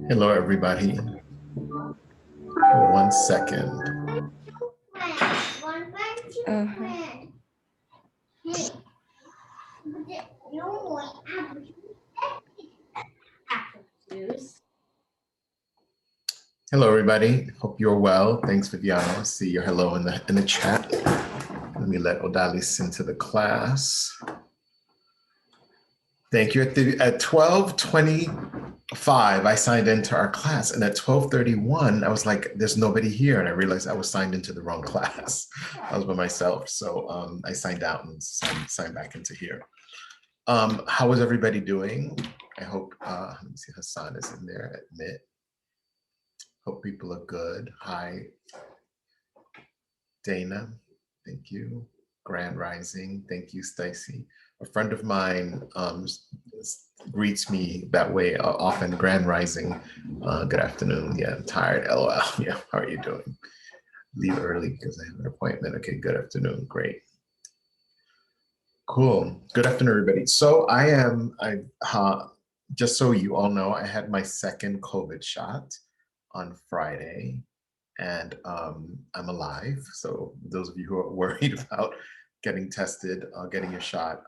Hello, everybody. 1 second. Hello, everybody. Hope you're well. Thanks, Viviano. I see your hello in the chat. Let me let Odalis into the class. Thank you. At 12:25, I signed into our class, and at 12:31, I was like, "There's nobody here," and I realized I was signed into the wrong class. I was by myself, so I signed out and signed back into here. How is everybody doing? I hope. Let me see. Hassan is in there. Admit. Hope people are good. Hi, Dana. Thank you. Grand Rising. Thank you, Stacy. A friend of mine greets me that way often. Grand Rising. Good afternoon. Yeah, I'm tired. LOL. Yeah, how are you doing? Leave early because I have an appointment. Okay, good afternoon. Great. Cool. Good afternoon, everybody. So just so you all know, I had my second COVID shot on Friday, and I'm alive. So those of you who are worried about getting tested, getting your shot,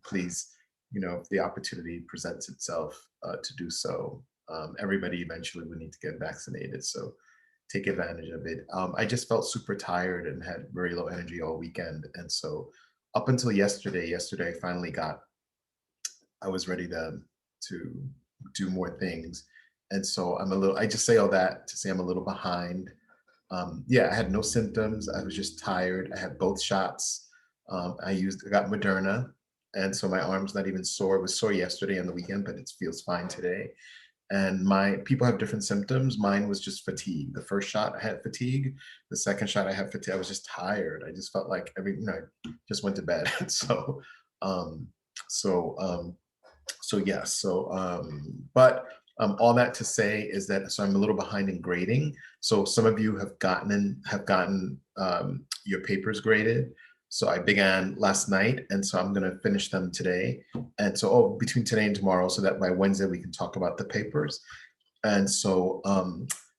please, if the opportunity presents itself to do so, everybody eventually will need to get vaccinated. So take advantage of it. I just felt super tired and had very low energy all weekend. And so up until yesterday I finally I was ready to do more things. And so I just say all that to say I'm a little behind. Yeah, I had no symptoms. I was just tired. I had both shots. I got Moderna. And so my arm's not even sore. It was sore yesterday on the weekend, but it feels fine today. And my people have different symptoms. Mine was just fatigue. The first shot I had fatigue. The second shot I had fatigue. I was just tired. I just felt like I just went to bed. Um, so um, so yes. But all that to say is that so I'm a little behind in grading. So some of you have gotten your papers graded. So I began last night, and so I'm going to finish them today. And so, between today and tomorrow, so that by Wednesday we can talk about the papers. And so,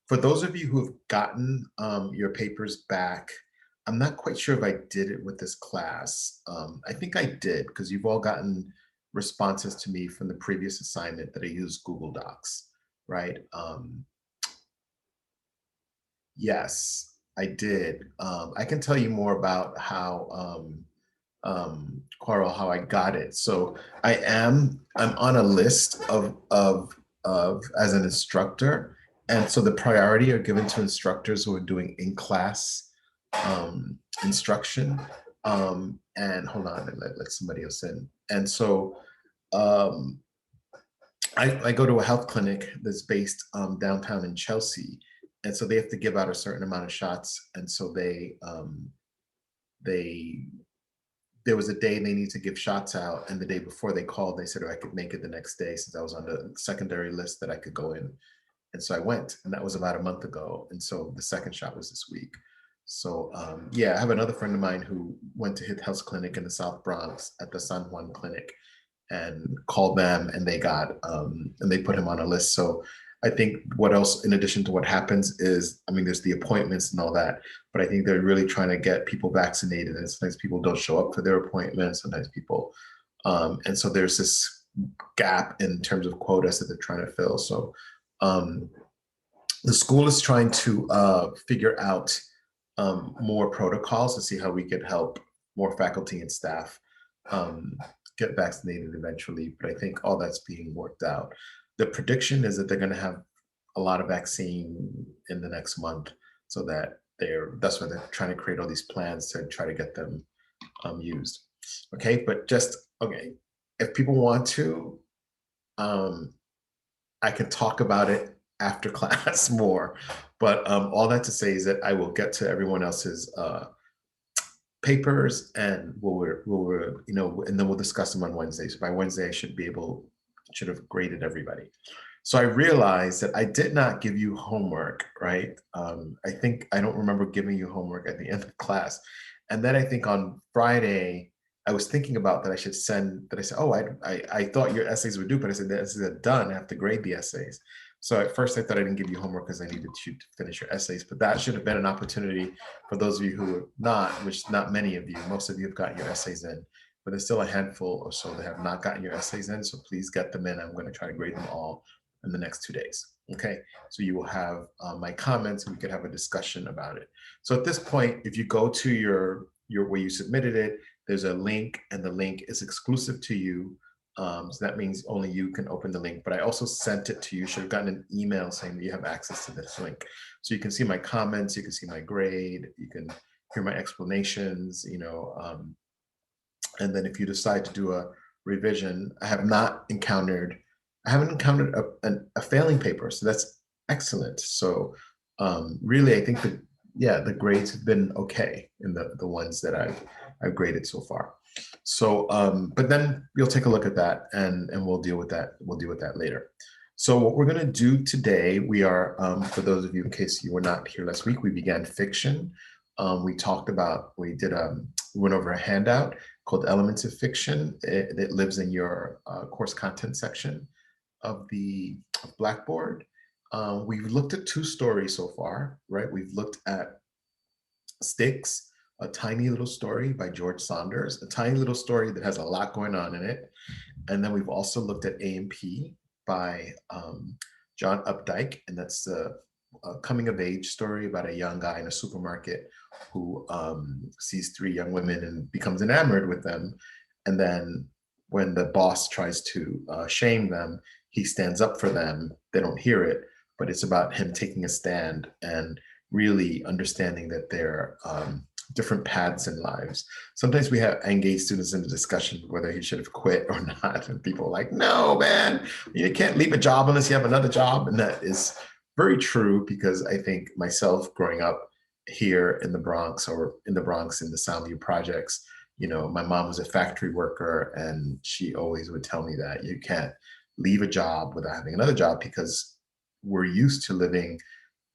for those of you who have gotten your papers back, I'm not quite sure if I did it with this class. I think I did because you've all gotten responses to me from the previous assignment that I used Google Docs, right? Yes, I did. I can tell you more about how Coral, how I got it. So I'm on a list of as an instructor, and so the priority are given to instructors who are doing in-class instruction. And hold on, and let somebody else in. And so um, I go to a health clinic that's based downtown in Chelsea, and so they have to give out a certain amount of shots, and so they there was a day they need to give shots out, and the day before they called, they said, oh, I could make it the next day since I was on the secondary list that I could go in. And so I went, and that was about a month ago. And so the second shot was this week. So yeah, I have another friend of mine who went to his health clinic in the South Bronx at the San Juan Clinic and called them, and they put him on a list. So I think what else, in addition to what happens, is I mean, there's the appointments and all that, but I think they're really trying to get people vaccinated. And sometimes people don't show up for their appointments. Sometimes people, and so there's this gap in terms of quotas that they're trying to fill. So um, the school is trying to figure out more protocols to see how we could help more faculty and staff um, get vaccinated eventually. But I think all that's being worked out. The prediction is that they're going to have a lot of vaccine in the next month, so that that's why they're trying to create all these plans to try to get them used. Okay, but just okay. If people want to, I can talk about it after class more. But all that to say is that I will get to everyone else's papers, and and then we'll discuss them on Wednesday. So by Wednesday, I should have graded everybody. So I realized that I did not give you homework, right? I think I don't remember giving you homework at the end of class. And then I think on Friday, I was thinking about that I should send that. I said, oh, I thought your essays were due, but I said, the essays are done. I have to grade the essays. So at first I thought I didn't give you homework because I needed you to finish your essays, but that should have been an opportunity for those of you who are not, which not many of you, most of you have got your essays in, but there's still a handful or so that have not gotten your essays in. So please get them in. I'm going to try to grade them all in the next 2 days. Okay, so you will have my comments, and we could have a discussion about it. So at this point, if you go to your where you submitted it, there's a link, and the link is exclusive to you. So that means only you can open the link, but I also sent it to you. You should have gotten an email saying that you have access to this link. So you can see my comments, you can see my grade, you can hear my explanations, and then if you decide to do a revision, I haven't encountered a failing paper. So that's excellent. So really, I think the grades have been okay in the ones that I've graded so far. So, but then we'll take a look at that, and we'll deal with that. We'll deal with that later. So what we're going to do today, we are, for those of you, in case you were not here last week, we began fiction. We went over a handout called Elements of Fiction. It lives in your course content section of the Blackboard. We've looked at 2 stories so far, right? We've looked at Sticks, a tiny little story by George Saunders, a tiny little story that has a lot going on in it. And then we've also looked at A&P by John Updike, and that's the coming of age story about a young guy in a supermarket who sees 3 young women and becomes enamored with them. And then when the boss tries to shame them, he stands up for them. They don't hear it, but it's about him taking a stand and really understanding that they're different paths in lives. Sometimes we have engaged students in the discussion whether he should have quit or not. And people are like, no, man, you can't leave a job unless you have another job. And that is very true, because I think myself growing up here in the Bronx, or in the Bronx in the Soundview projects, my mom was a factory worker, and she always would tell me that you can't leave a job without having another job, because we're used to living,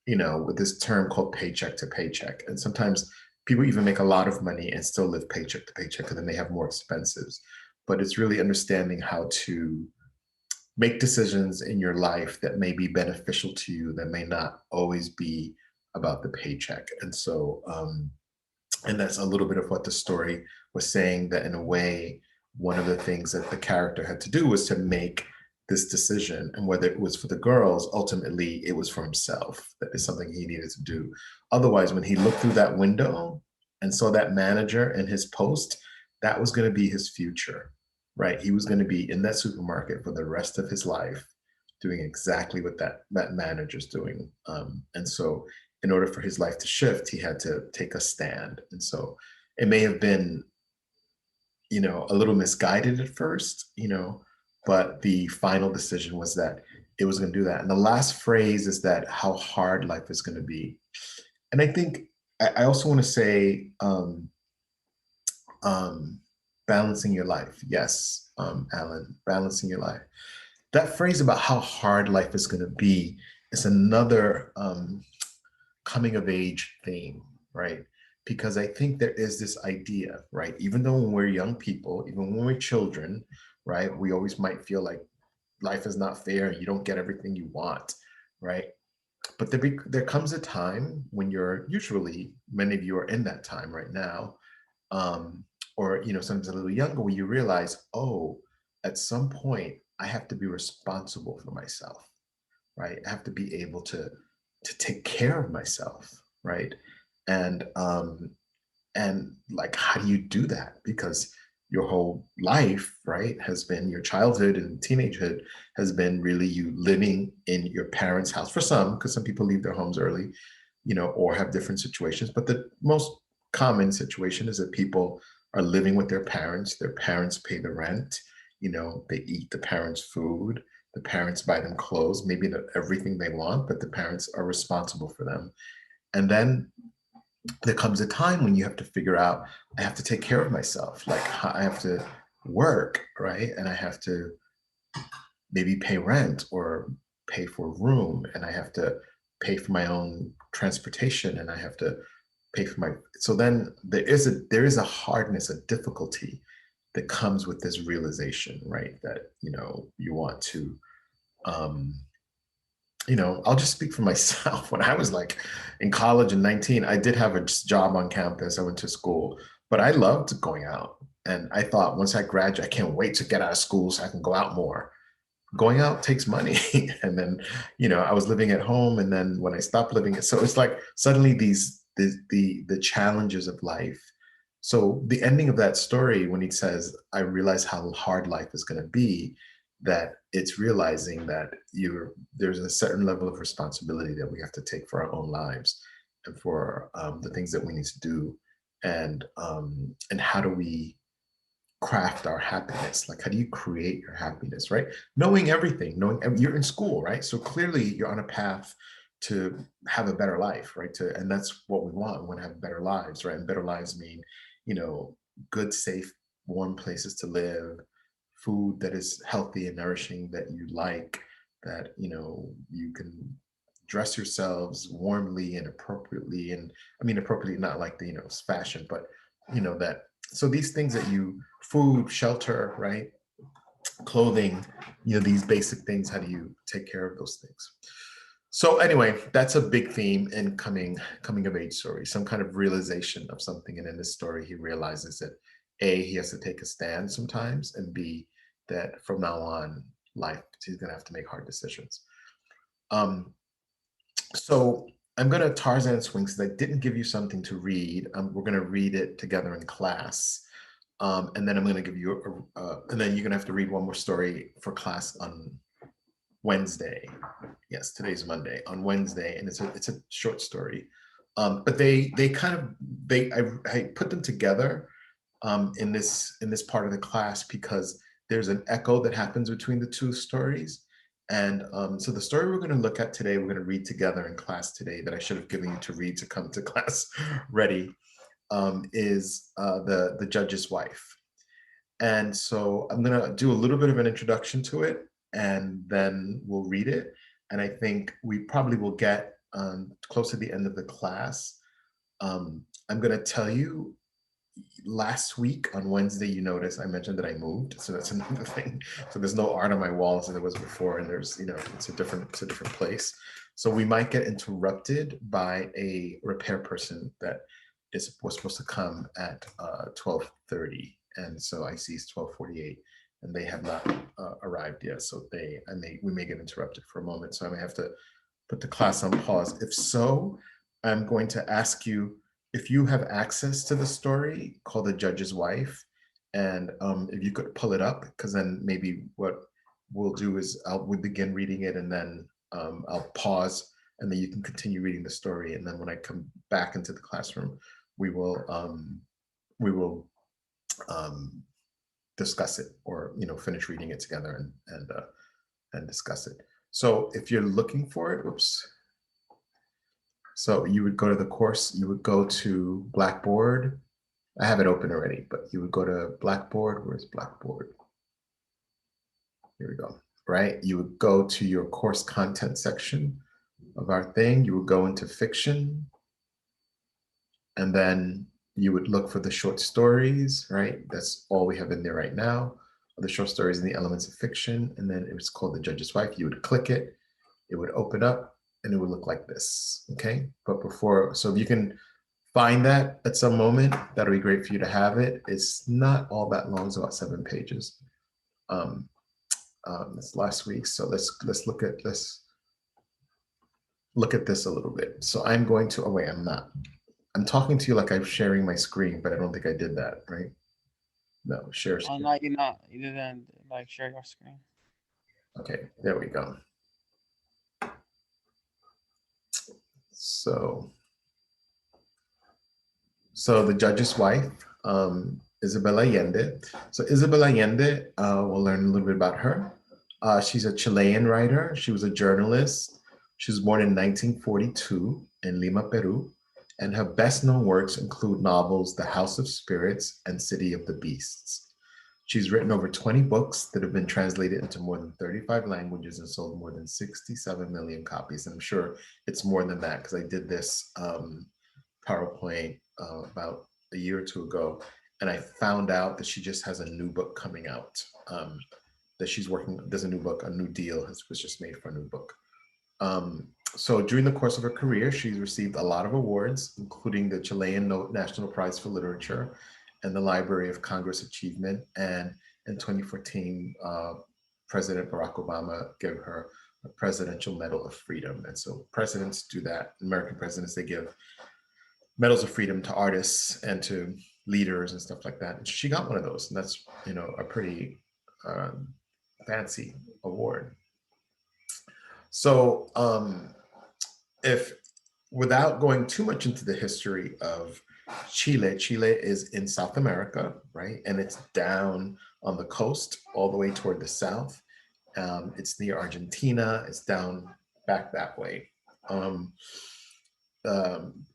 with this term called paycheck to paycheck. And sometimes people even make a lot of money and still live paycheck to paycheck, and then they have more expenses. But it's really understanding how to make decisions in your life that may be beneficial to you, that may not always be about the paycheck. And so, and that's a little bit of what the story was saying, that in a way, one of the things that the character had to do was to make this decision. And whether it was for the girls, ultimately it was for himself. That is something he needed to do. Otherwise, when he looked through that window and saw that manager and his post, that was going to be his future, right? He was going to be in that supermarket for the rest of his life, doing exactly what that manager's doing. And so in order for his life to shift, he had to take a stand. And so it may have been, a little misguided at first, but the final decision was that it was going to do that. And the last phrase is that how hard life is going to be. And I think I also want to say, balancing your life. Yes, Alan, balancing your life. That phrase about how hard life is going to be is another coming of age theme, right? Because I think there is this idea, right? Even though when we're young people, even when we're children, right, we always might feel like life is not fair and you don't get everything you want, right? But there comes a time when you're, usually many of you are in that time right now, or sometimes a little younger, where you realize, oh, at some point I have to be responsible for myself, right? I have to be able to take care of myself, right? And like, how do you do that? Because your whole life, right, has been, your childhood and teenagehood has been really you living in your parents' house, for some, because some people leave their homes early, or have different situations. But the most common situation is that people are living with their parents pay the rent, they eat the parents' food, the parents buy them clothes, maybe not everything they want, but the parents are responsible for them. And then there comes a time when you have to figure out, I have to take care of myself. Like, I have to work, right? And I have to maybe pay rent or pay for a room, and I have to pay for my own transportation, and I have to pay for my, so then there is a hardness, a difficulty that comes with this realization, right? That, you want to, I'll just speak for myself. When I was like in college and 19, I did have a job on campus. I went to school, but I loved going out. And I thought, once I graduate, I can't wait to get out of school so I can go out more. Going out takes money. And then, I was living at home. And then when I stopped living, so it's like suddenly the challenges of life. So the ending of that story, when he says, I realize how hard life is going to be, that it's realizing that there's a certain level of responsibility that we have to take for our own lives, and for the things that we need to do, and how do we craft our happiness? Like, how do you create your happiness, right? Knowing everything, you're in school, right? So clearly you're on a path to have a better life, right? And that's what we want. We want to have better lives, right? And better lives mean, good, safe, warm places to live, food that is healthy and nourishing, that you like, that, you can dress yourselves warmly and appropriately. And I mean, appropriately, not like the, fashion, but, that, so these things that food, shelter, right? Clothing, these basic things, how do you take care of those things? So anyway, that's a big theme in coming of age story, some kind of realization of something. And in this story, he realizes that A, he has to take a stand sometimes, and B, that from now on, life, he's gonna have to make hard decisions. So I'm gonna Tarzan swing, because I didn't give you something to read. We're gonna read it together in class. And then I'm gonna give you, and then you're gonna have to read one more story for class on Wednesday. Yes, today's Monday. On Wednesday, and it's a short story. But they kind of I put them together in this part of the class because there's an echo that happens between the two stories. And so the story we're going to look at today, we're going to read together in class today, that I should have given you to read to come to class ready, is the judge's wife. And so I'm going to do a little bit of an introduction to it, and then we'll read it. And I think we probably will get close to the end of the class. I'm going to tell you, last week on Wednesday, you notice I mentioned that I moved. So that's another thing. So there's no art on my walls as there was before. And there's, it's a different place. So we might get interrupted by a repair person that was supposed to come at 12:30. And so I see it's 12:48 and they have not arrived yet. So we may get interrupted for a moment. So I may have to put the class on pause. If so, I'm going to ask you, if you have access to the story called The Judge's Wife, and if you could pull it up, because then maybe what we'll do is we'll begin reading it, and then I'll pause, and then you can continue reading the story. And then when I come back into the classroom, we will discuss it, or finish reading it together and discuss it. So if you're looking for it, whoops. So you would go to the course, you would go to Blackboard. I have it open already, but you would go to Blackboard. Where's Blackboard? Here we go, right? You would go to your course content section of our thing. You would go into fiction, and then you would look for the short stories, right? That's all we have in there right now. The short stories and the elements of fiction. And then it was called The Judge's Wife. You would click it, it would open up, and it would look like this, okay? But so if you can find that at some moment, that'll be great for you to have it. It's not all that long, it's about 7 pages. That's last week, so let's look at this. Look at this a little bit. So I'm going to, oh wait, I'm not. I'm talking to you like I'm sharing my screen, but I don't think I did that, right? No, share Oh screen. no, you're not. You didn't like share your screen. Okay, there we go. So The Judge's Wife, Isabel Allende. So Isabel Allende, we'll learn a little bit about her. She's a Chilean writer. She was a journalist. She was born in 1942 in Lima, Peru, and her best-known works include novels The House of Spirits and City of the Beasts. She's written over 20 books that have been translated into more than 35 languages and sold more than 67 million copies. And I'm sure it's more than that, because I did this PowerPoint about a year or two ago, and I found out that she just has a new book coming out. That she's working. There's a new book, a new deal was just made for a new book. So during the course of her career, she's received a lot of awards, including the Chilean National Prize for Literature and the Library of Congress Achievement. And in 2014, President Barack Obama gave her a Presidential Medal of Freedom. And so presidents do that. American presidents, they give medals of freedom to artists and to leaders and stuff like that. And she got one of those, and that's a pretty fancy award. So if without going too much into the history of Chile, Chile is in South America, right? And it's down on the coast all the way toward the south. It's near Argentina. It's down back that way.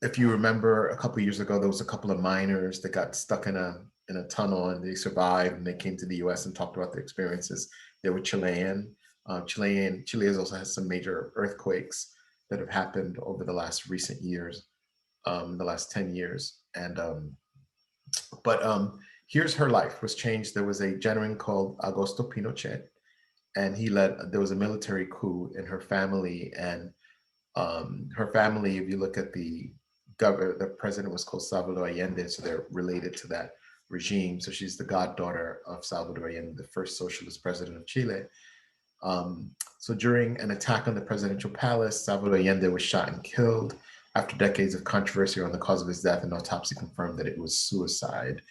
If you remember, a couple of years ago, there was a couple of miners that got stuck in a tunnel, and they survived, and they came to the U.S. and talked about their experiences. They were Chilean. Chile also has some major earthquakes that have happened over the last recent years, the last 10 years. And but here's her life was changed. There was a gentleman called Augusto Pinochet, and there was a military coup in her family, and her family, if you look at the president was called Salvador Allende, so they're related to that regime. So she's the goddaughter of Salvador Allende, the first socialist president of Chile. So during an attack on the presidential palace, Salvador Allende was shot and killed. After decades of controversy on the cause of his death, an autopsy confirmed that it was suicide.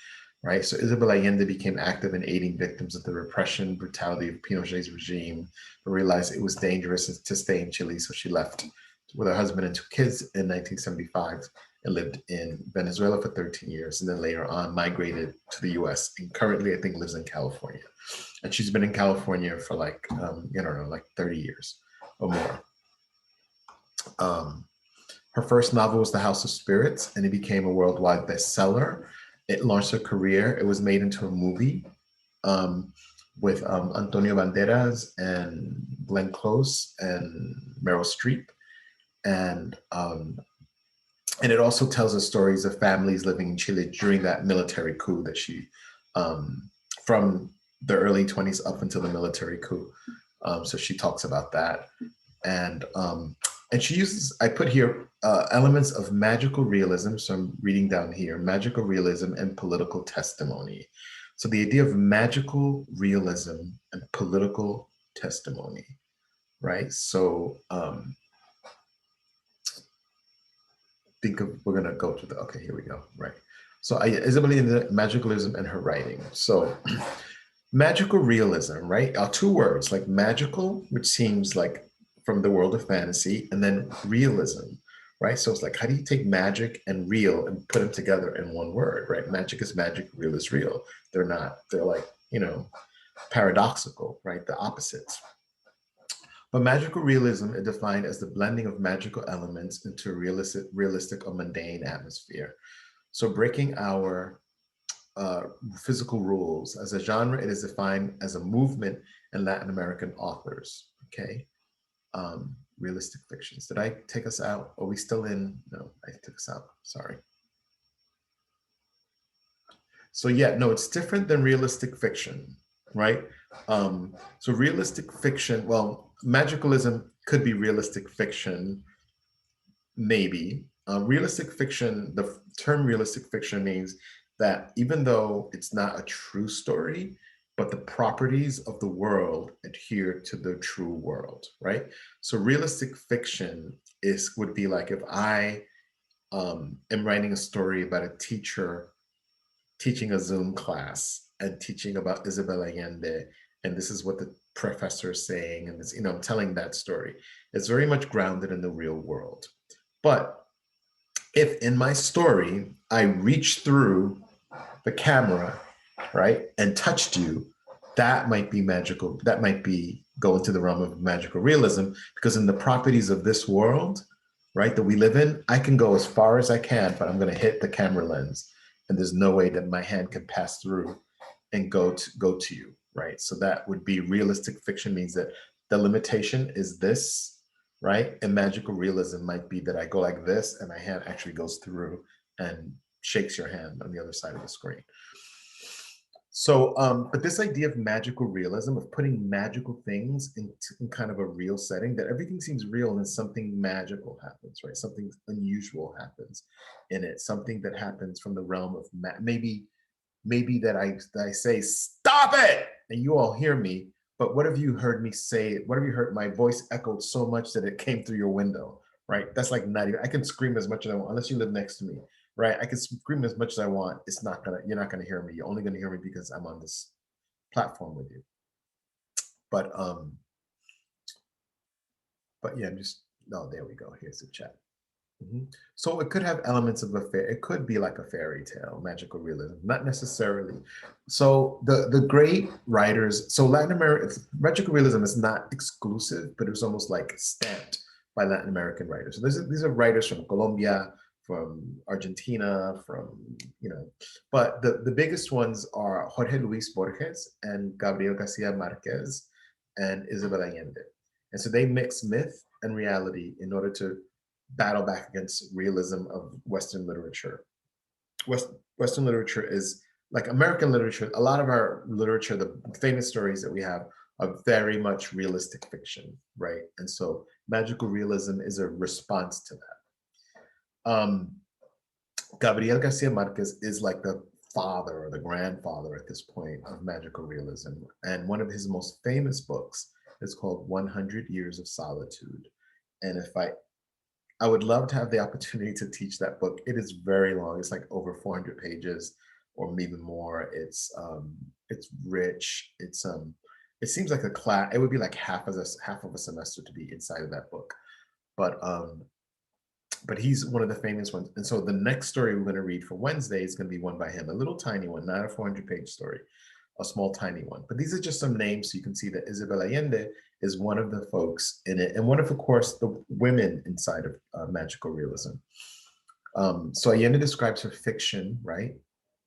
Right, so Isabel Allende became active in aiding victims of the repression, brutality of Pinochet's regime, but realized it was dangerous to stay in Chile, so she left to with her husband and 2 kids in 1975 and lived in Venezuela for 13 years, and then later on migrated to the US and currently I think lives in California. And she's been in California for like, you know, like 30 years or more. Um, Her first novel was The House of Spirits, and it became a worldwide bestseller. It launched her career. It was made into a movie um, with Antonio Banderas and Glenn Close and Meryl Streep. And and it also tells the stories of families living in Chile during that military coup that she, from the early 20s up until the military coup. So she talks about that. And and she uses, I put here elements of magical realism. So I'm reading down here, magical realism and political testimony. So the idea of magical realism and political testimony, right? So think of, we're gonna go to the, okay, here we go, right. So Isabel Allende, magicalism and her writing. So magical realism, right, are two words, like magical, which seems like from the world of fantasy, and then realism, right? So it's like, how do you take magic and real and put them together in one word, right? Magic is magic, real is real. They're not, they're like, you know, paradoxical, right? The opposites. But magical realism is defined as the blending of magical elements into a realistic or mundane atmosphere. So breaking our physical rules. As a genre, it is defined as a movement in Latin American authors, okay? Realistic fictions. Did I take us out? Are we still in? No, I took us out, sorry. So yeah, no, it's different than realistic fiction, right? So realistic fiction, well, magicalism could be realistic fiction, maybe. Realistic fiction, the term realistic fiction means that even though it's not a true story, but the properties of the world adhere to the true world, right? So realistic fiction would be like if I am writing a story about a teacher teaching a Zoom class and teaching about Isabel Allende, and this is what the professor is saying, and this, you know, I'm telling that story. It's very much grounded in the real world. But if in my story I reach through the camera, right, and touched you, that might be magical. That might be go into the realm of magical realism, because in the properties of this world, right, that we live in, I can go as far as I can, but I'm going to hit the camera lens, and there's no way that my hand can pass through and go to you, right? So that would be realistic fiction, means that the limitation is this, right? And magical realism might be that I go like this and my hand actually goes through and shakes your hand on the other side of the screen. So, but this idea of magical realism, of putting magical things in kind of a real setting, that everything seems real and then something magical happens, right? Something unusual happens in it, something that happens from the realm of maybe that I say, stop it, and you all hear me, but what have you heard me say it? What have you heard? My voice echoed so much that it came through your window, right? That's like not even, I can scream as much as I want, unless you live next to me, right? I can scream as much as I want. It's not gonna, you're not gonna hear me. You're only gonna hear me because I'm on this platform with you. But yeah, I'm just, no, there we go. Here's the chat. So it could have elements of it could be like a fairy tale, magical realism, not necessarily. So the great writers, so Latin America, magical realism is not exclusive, but it was almost like stamped by Latin American writers. So these are writers from Colombia, from Argentina, from, you know, but the biggest ones are Jorge Luis Borges and Gabriel Garcia Marquez and Isabel Allende. And so they mix myth and reality in order to battle back against realism of Western literature. Western literature is like American literature. A lot of our literature, the famous stories that we have, are very much realistic fiction, right? And so magical realism is a response to that. Gabriel Garcia Marquez is like the father or the grandfather at this point of magical realism. And one of his most famous books is called 100 Years of Solitude. And if I would love to have the opportunity to teach that book. It is very long. It's like over 400 pages or even more. It's rich. It seems like a class. It would be like half of a semester to be inside of that book. but he's one of the famous ones. And so the next story we're going to read for Wednesday is going to be one by him, a little tiny one, not a 400-page story, a small tiny one. But these are just some names so you can see that Isabel Allende is one of the folks in it, and one of course, the women inside of magical realism. So Allende describes her fiction, right,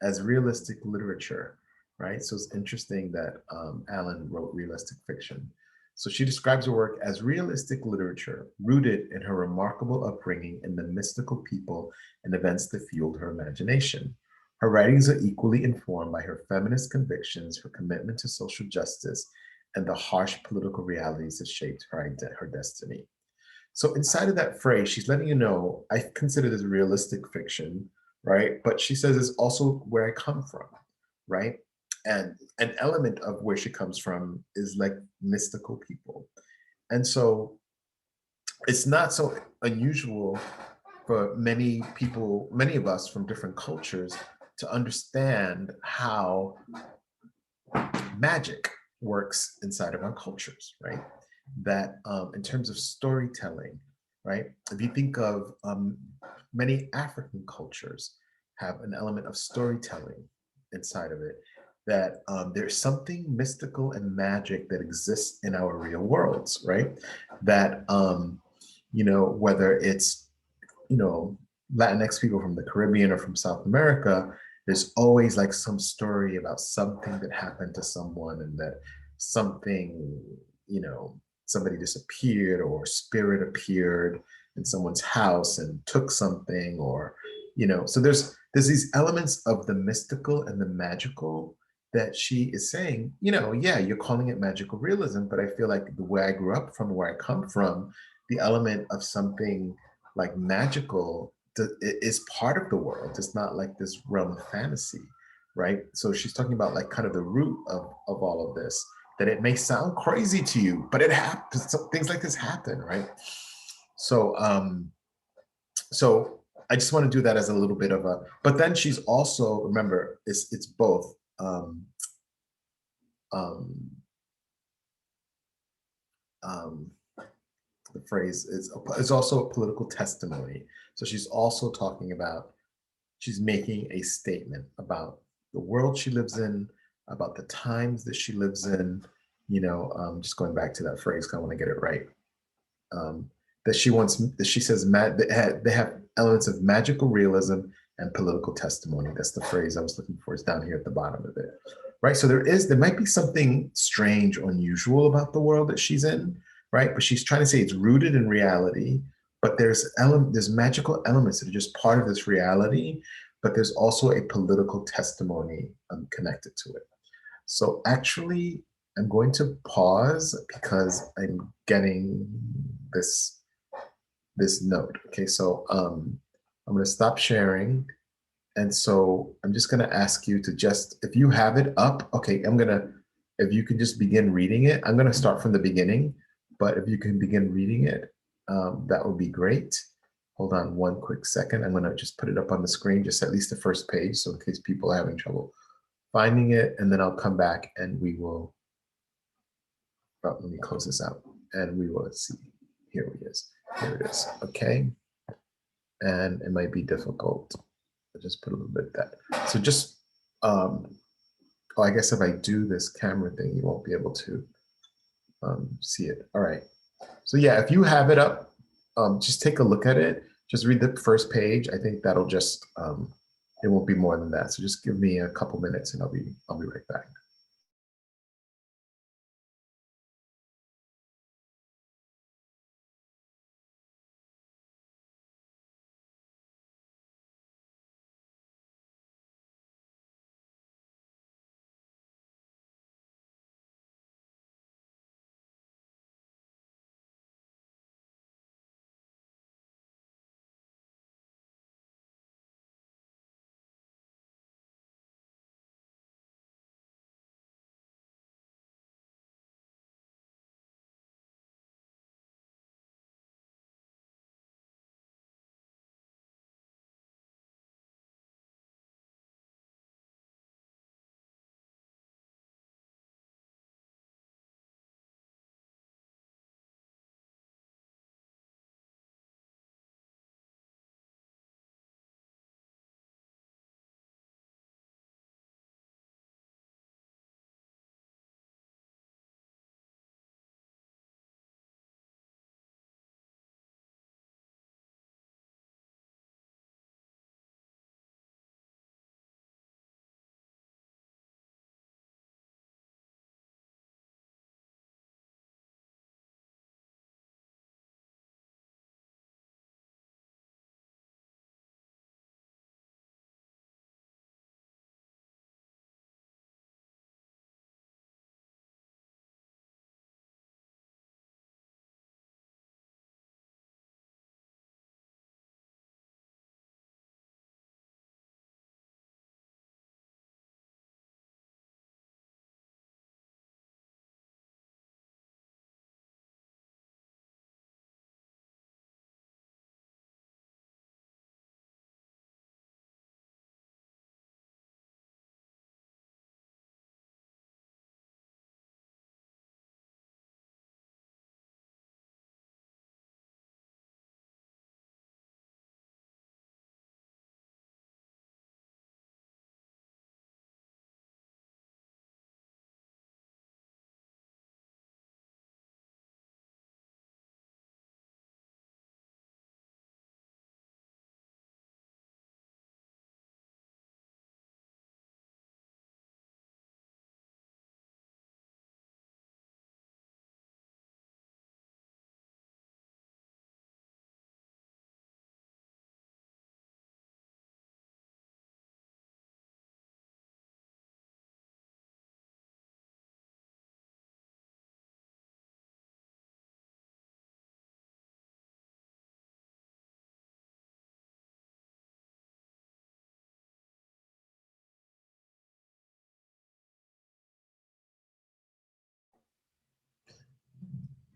as realistic literature, right? So it's interesting that Allen wrote realistic fiction. So she describes her work as realistic literature rooted in her remarkable upbringing in the mystical people and events that fueled her imagination. Her writings are equally informed by her feminist convictions, her commitment to social justice, and the harsh political realities that shaped her destiny. So inside of that phrase, she's letting you know, I consider this realistic fiction, right? But she says it's also where I come from, right? And an element of where she comes from is like mystical people. And so it's not so unusual for many people, many of us from different cultures, to understand how magic works inside of our cultures, right? That in terms of storytelling, right? If you think of many African cultures have an element of storytelling inside of it, that there's something mystical and magic that exists in our real worlds, right? That, whether it's, Latinx people from the Caribbean or from South America, there's always like some story about something that happened to someone, and that something, somebody disappeared or spirit appeared in someone's house and took something, or, so there's these elements of the mystical and the magical that she is saying, yeah, you're calling it magical realism, but I feel like the way I grew up from, where I come from, the element of something like magical is part of the world. It's not like this realm of fantasy, right? So she's talking about like kind of the root of all of this, that it may sound crazy to you, but it happens. So things like this happen, right? So so I just want to do that as a little bit of a, but then she's also, remember, it's both um, um, the phrase is also a political testimony. So she's also talking about, she's making a statement about the world she lives in, about the times that she lives in, just going back to that phrase, 'cause I want to get it right. That she says they have elements of magical realism and political testimony. That's the phrase I was looking for. It's down here at the bottom of it, right? So there might be something strange, unusual about the world that she's in, right? But she's trying to say it's rooted in reality, but there's magical elements that are just part of this reality, but there's also a political testimony connected to it. So actually, I'm going to pause because I'm getting this note. Okay, so I'm going to stop sharing. And so I'm just going to ask you to just, if you have it up, okay, if you can just begin reading it. I'm going to start from the beginning, but if you can begin reading it, that would be great. Hold on one quick second. I'm going to just put it up on the screen, just at least the first page, so in case people are having trouble finding it, and then I'll come back and we will, let me close this out and we will see. Here it is. Here it is. Okay. And it might be difficult. I'll just put a little bit of that. So just, oh, I guess if I do this camera thing, you won't be able to see it. All right. So yeah, if you have it up, just take a look at it. Just read the first page. I think that'll just, it won't be more than that. So just give me a couple minutes and I'll be right back.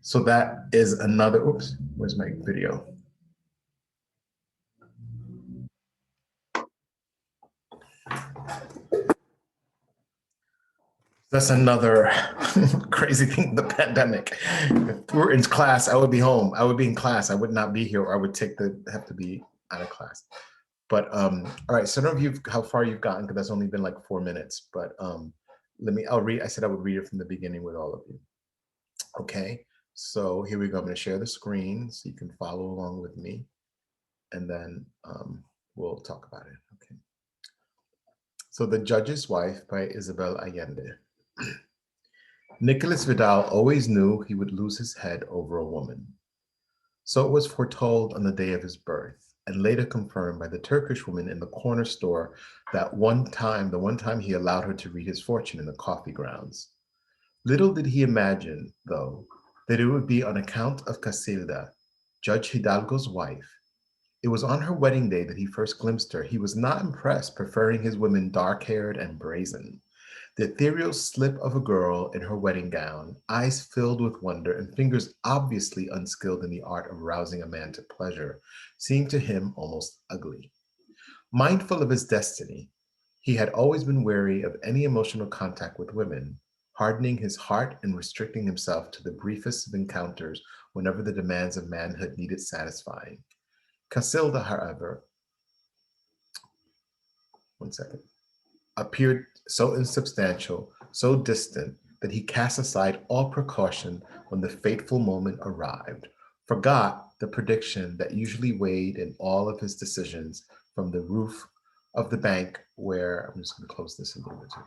So that is another, oops, where's my video? That's another crazy thing, the pandemic. If we were in class, I would be home. I would be in class. I would not be here, or I would have to be out of class. But all right, so I don't know if how far you've gotten, because that's only been like 4 minutes. But I'll read, I said I would read it from the beginning with all of you. Okay, so here we go. I'm gonna share the screen so you can follow along with me, and then we'll talk about it, okay? So The Judge's Wife by Isabel Allende. Nicholas Vidal always knew he would lose his head over a woman. So it was foretold on the day of his birth, and later confirmed by the Turkish woman in the corner store the one time he allowed her to read his fortune in the coffee grounds. Little did he imagine, though, that it would be on account of Casilda, Judge Hidalgo's wife. It was on her wedding day that he first glimpsed her. He was not impressed, preferring his women dark-haired and brazen. The ethereal slip of a girl in her wedding gown, eyes filled with wonder and fingers obviously unskilled in the art of rousing a man to pleasure, seemed to him almost ugly. Mindful of his destiny, he had always been wary of any emotional contact with women, hardening his heart and restricting himself to the briefest of encounters whenever the demands of manhood needed satisfying. Casilda, however, one second, appeared so insubstantial, so distant, that he cast aside all precaution when the fateful moment arrived, forgot the prediction that usually weighed in all of his decisions from the roof of the bank where, I'm just going to close this a little bit too.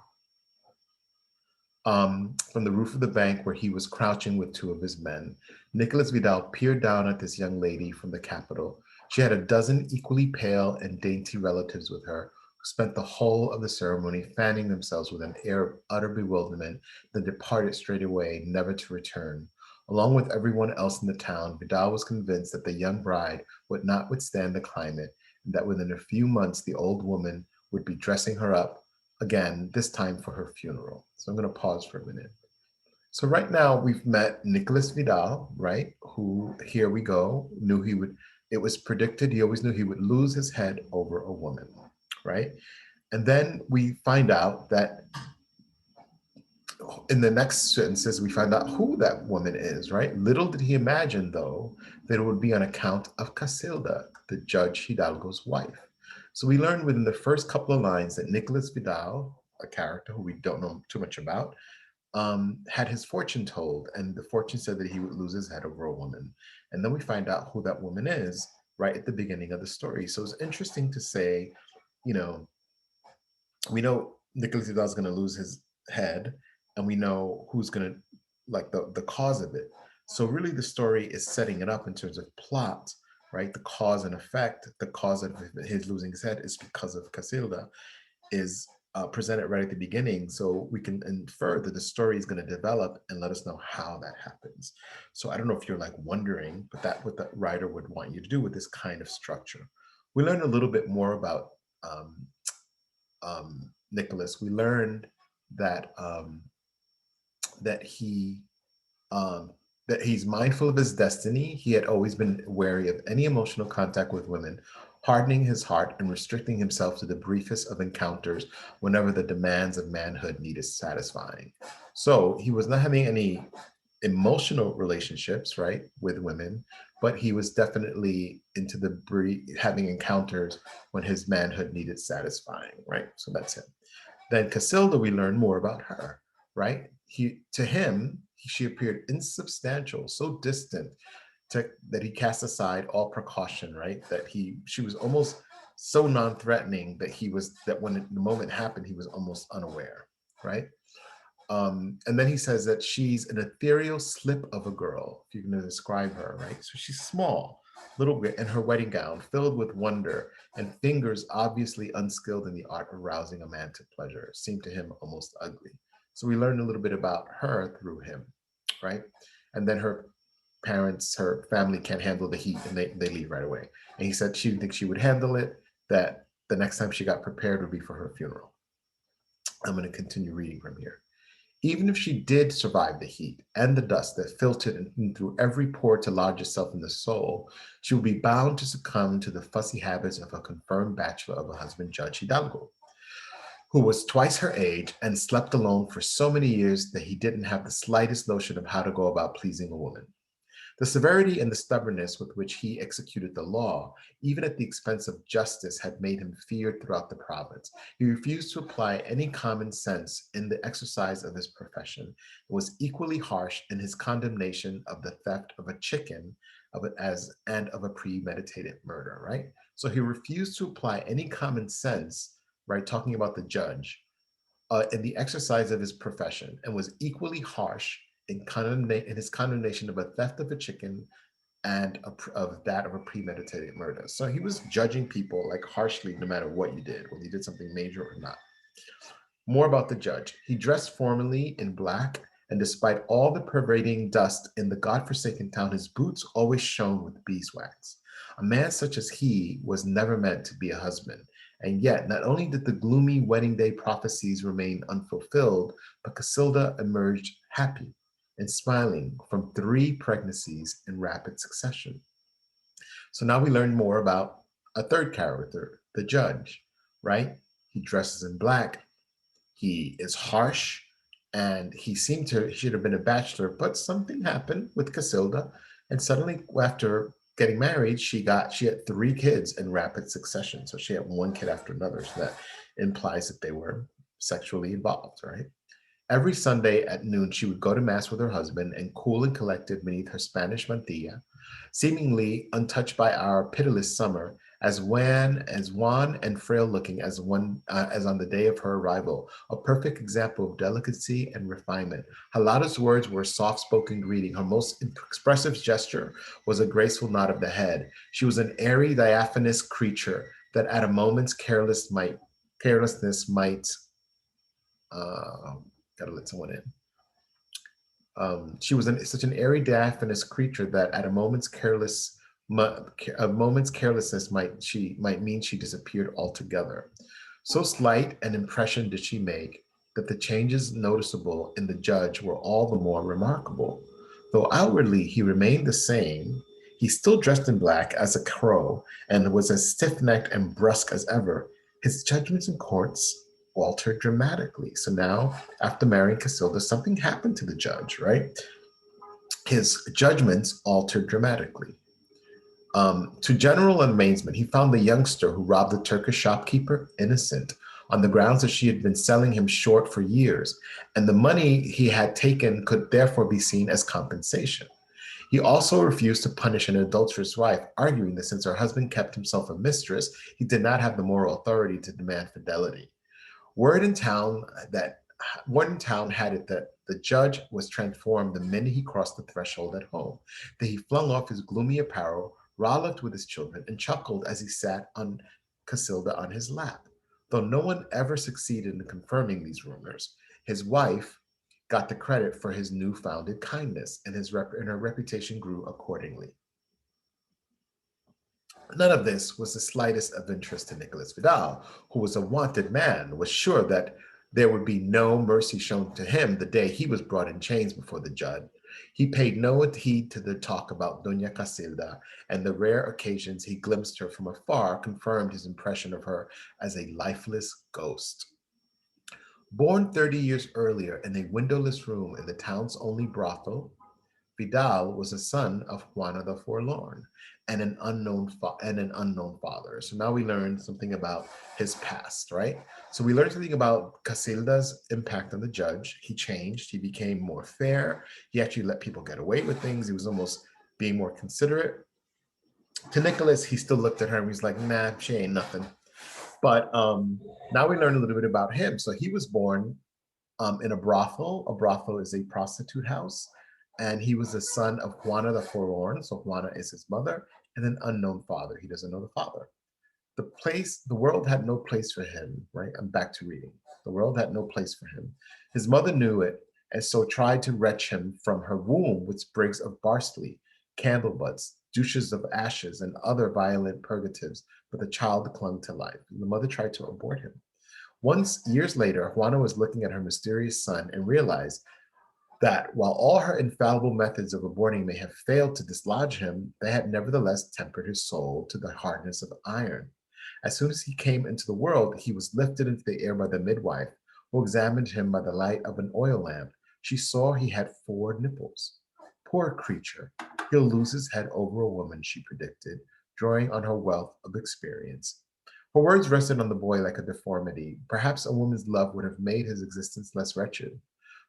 From the roof of the bank where he was crouching with two of his men, Nicholas Vidal peered down at this young lady from the capital. She had a dozen equally pale and dainty relatives with her, who spent the whole of the ceremony fanning themselves with an air of utter bewilderment, then departed straight away, never to return. Along with everyone else in the town, Vidal was convinced that the young bride would not withstand the climate, and that within a few months the old woman would be dressing her up again, this time for her funeral. So I'm going to pause for a minute. So right now we've met Nicholas Vidal, right? Who, here we go, knew he would, it was predicted, he always knew he would lose his head over a woman, right? And then we find out that in the next sentences, we find out who that woman is, right? Little did he imagine, though, that it would be on account of Casilda, the Judge Hidalgo's wife. So we learn within the first couple of lines that Nicholas Vidal, a character who we don't know too much about, had his fortune told, and the fortune said that he would lose his head over a woman. And then we find out who that woman is right at the beginning of the story. So it's interesting to say, you know, we know Nicholas Vidal is going to lose his head, and we know who's going to, like, the cause of it. So really, the story is setting it up in terms of plot, right? The cause and effect. The cause of his losing his head is because of Casilda, is presented right at the beginning, so we can infer that the story is going to develop and let us know how that happens. So I don't know if you're like wondering, but that what the writer would want you to do with this kind of structure. We learned a little bit more about Nicholas. We learned that that he um, that he's mindful of his destiny. He had always been wary of any emotional contact with women, hardening his heart and restricting himself to the briefest of encounters whenever the demands of manhood needed satisfying. So he was not having any emotional relationships, right, with women, but he was definitely into the having encounters when his manhood needed satisfying, right? So that's it. Then Casilda, we learn more about her, right? To him, she appeared insubstantial, so distant that he cast aside all precaution, right? That she was almost so non-threatening that when the moment happened, he was almost unaware, right? And then he says that she's an ethereal slip of a girl, if you're going to describe her, right? So she's small, little bit, in her wedding gown, filled with wonder, and fingers obviously unskilled in the art of rousing a man to pleasure, seemed to him almost ugly. So we learned a little bit about her through him, right? And then her family can't handle the heat, and they leave right away. And he said she didn't think she would handle it, that the next time she got prepared would be for her funeral. I'm going to continue reading from here. Even if she did survive the heat and the dust that filtered in through every pore to lodge itself in the soul, she would be bound to succumb to the fussy habits of a confirmed bachelor of a husband, Judge Hidalgo, who was twice her age and slept alone for so many years that he didn't have the slightest notion of how to go about pleasing a woman. The severity and the stubbornness with which he executed the law, even at the expense of justice, had made him feared throughout the province. He refused to apply any common sense in the exercise of his profession, and was equally harsh in his condemnation of the theft of a chicken and of a premeditated murder, right? So he refused to apply any common sense, right, talking about the judge, in the exercise of his profession, and was equally harsh in his condemnation of a theft of a chicken and of that of a premeditated murder. So he was judging people like harshly no matter what you did, whether you did something major or not. More about the judge. He dressed formally in black, and despite all the pervading dust in the godforsaken town, his boots always shone with beeswax. A man such as he was never meant to be a husband. And yet, not only did the gloomy wedding day prophecies remain unfulfilled, but Casilda emerged happy and smiling from 3 pregnancies in rapid succession. So now we learn more about a third character, the judge, right? He dresses in black, he is harsh, and he should have been a bachelor, but something happened with Casilda, and suddenly after getting married, she had 3 kids in rapid succession. So she had one kid after another. So that implies that they were sexually involved, right? Every Sunday at noon, she would go to Mass with her husband and cool and collected beneath her Spanish mantilla, seemingly untouched by our pitiless summer, as wan and frail looking as on the day of her arrival, a perfect example of delicacy and refinement. Halada's words were soft-spoken greeting. Her most expressive gesture was a graceful nod of the head. She was an airy, diaphanous creature that at a moment's carelessness might uh, gotta let someone in. She was such an airy, diaphanous creature that at a moment's carelessness might mean she disappeared altogether. So slight an impression did she make that the changes noticeable in the judge were all the more remarkable. Though outwardly he remained the same, he still dressed in black as a crow and was as stiff-necked and brusque as ever. His judgments in courts altered dramatically. So now, after marrying Casilda, something happened to the judge, right? His judgments altered dramatically. To general amazement, he found the youngster who robbed the Turkish shopkeeper innocent on the grounds that she had been selling him short for years, and the money he had taken could therefore be seen as compensation. He also refused to punish an adulterous wife, arguing that since her husband kept himself a mistress, he did not have the moral authority to demand fidelity. Word in town that Word in town had it that the judge was transformed the minute he crossed the threshold at home, that he flung off his gloomy apparel, rollicked with his children, and chuckled as he sat on Casilda on his lap. Though no one ever succeeded in confirming these rumors, his wife got the credit for his new-founded kindness, and her reputation grew accordingly. None of this was the slightest of interest to Nicholas Vidal, who was a wanted man, was sure that there would be no mercy shown to him the day he was brought in chains before the judge. He paid no heed to the talk about Doña Casilda, and the rare occasions he glimpsed her from afar confirmed his impression of her as a lifeless ghost. Born 30 years earlier in a windowless room in the town's only brothel, Vidal was a son of Juana the Forlorn and an unknown father. So now we learn something about his past, right? So we learned something about Casilda's impact on the judge. He changed. He became more fair. He actually let people get away with things. He was almost being more considerate. To Nicholas, he still looked at her and he's like, "Nah, she ain't nothing." But now we learn a little bit about him. So he was born in a brothel. A brothel is a prostitute house. And he was the son of Juana the Forlorn. So Juana is his mother, and an unknown father. He doesn't know the father. The world had no place for him, right? I'm back to reading. The world had no place for him. His mother knew it, and so tried to wrench him from her womb with sprigs of parsley, candle butts, douches of ashes, and other violent purgatives, but the child clung to life. And the mother tried to abort him. Once, years later, Juana was looking at her mysterious son and realized that while all her infallible methods of aborting may have failed to dislodge him, they had nevertheless tempered his soul to the hardness of iron. As soon as he came into the world, he was lifted into the air by the midwife, who examined him by the light of an oil lamp. She saw he had 4 nipples. Poor creature, he'll lose his head over a woman, she predicted, drawing on her wealth of experience. Her words rested on the boy like a deformity. Perhaps a woman's love would have made his existence less wretched.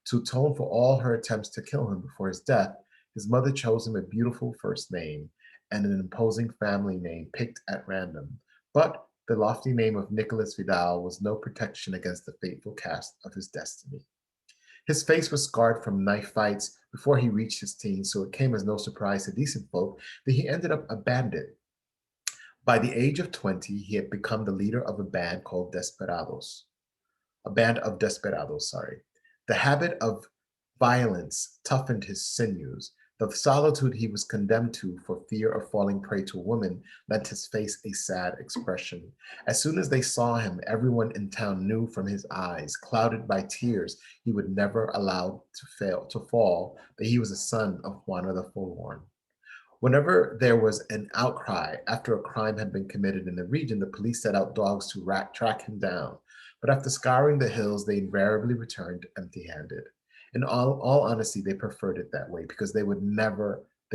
To atone for all her attempts to kill him before his death, his mother chose him a beautiful first name and an imposing family name picked at random. But the lofty name of Nicholas Vidal was no protection against the fateful cast of his destiny. His face was scarred from knife fights before he reached his teens, so it came as no surprise to decent folk that he ended up a bandit. By the age of 20, he had become the leader of a band of desperados, sorry. The habit of violence toughened his sinews. The solitude he was condemned to for fear of falling prey to a woman lent his face a sad expression. As soon as they saw him, everyone in town knew from his eyes, clouded by tears he would never allow to fall, that he was a son of Juana the Forlorn. Whenever there was an outcry after a crime had been committed in the region, the police set out dogs to track him down. But after scouring the hills, they invariably returned empty-handed. In all honesty, they preferred it that way because they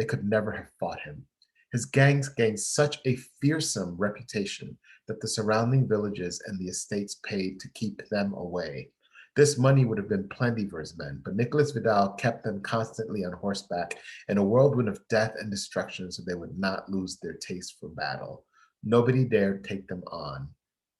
could never have fought him. His gangs gained such a fearsome reputation that the surrounding villages and the estates paid to keep them away. This money would have been plenty for his men, but Nicholas Vidal kept them constantly on horseback in a whirlwind of death and destruction so they would not lose their taste for battle. Nobody dared take them on.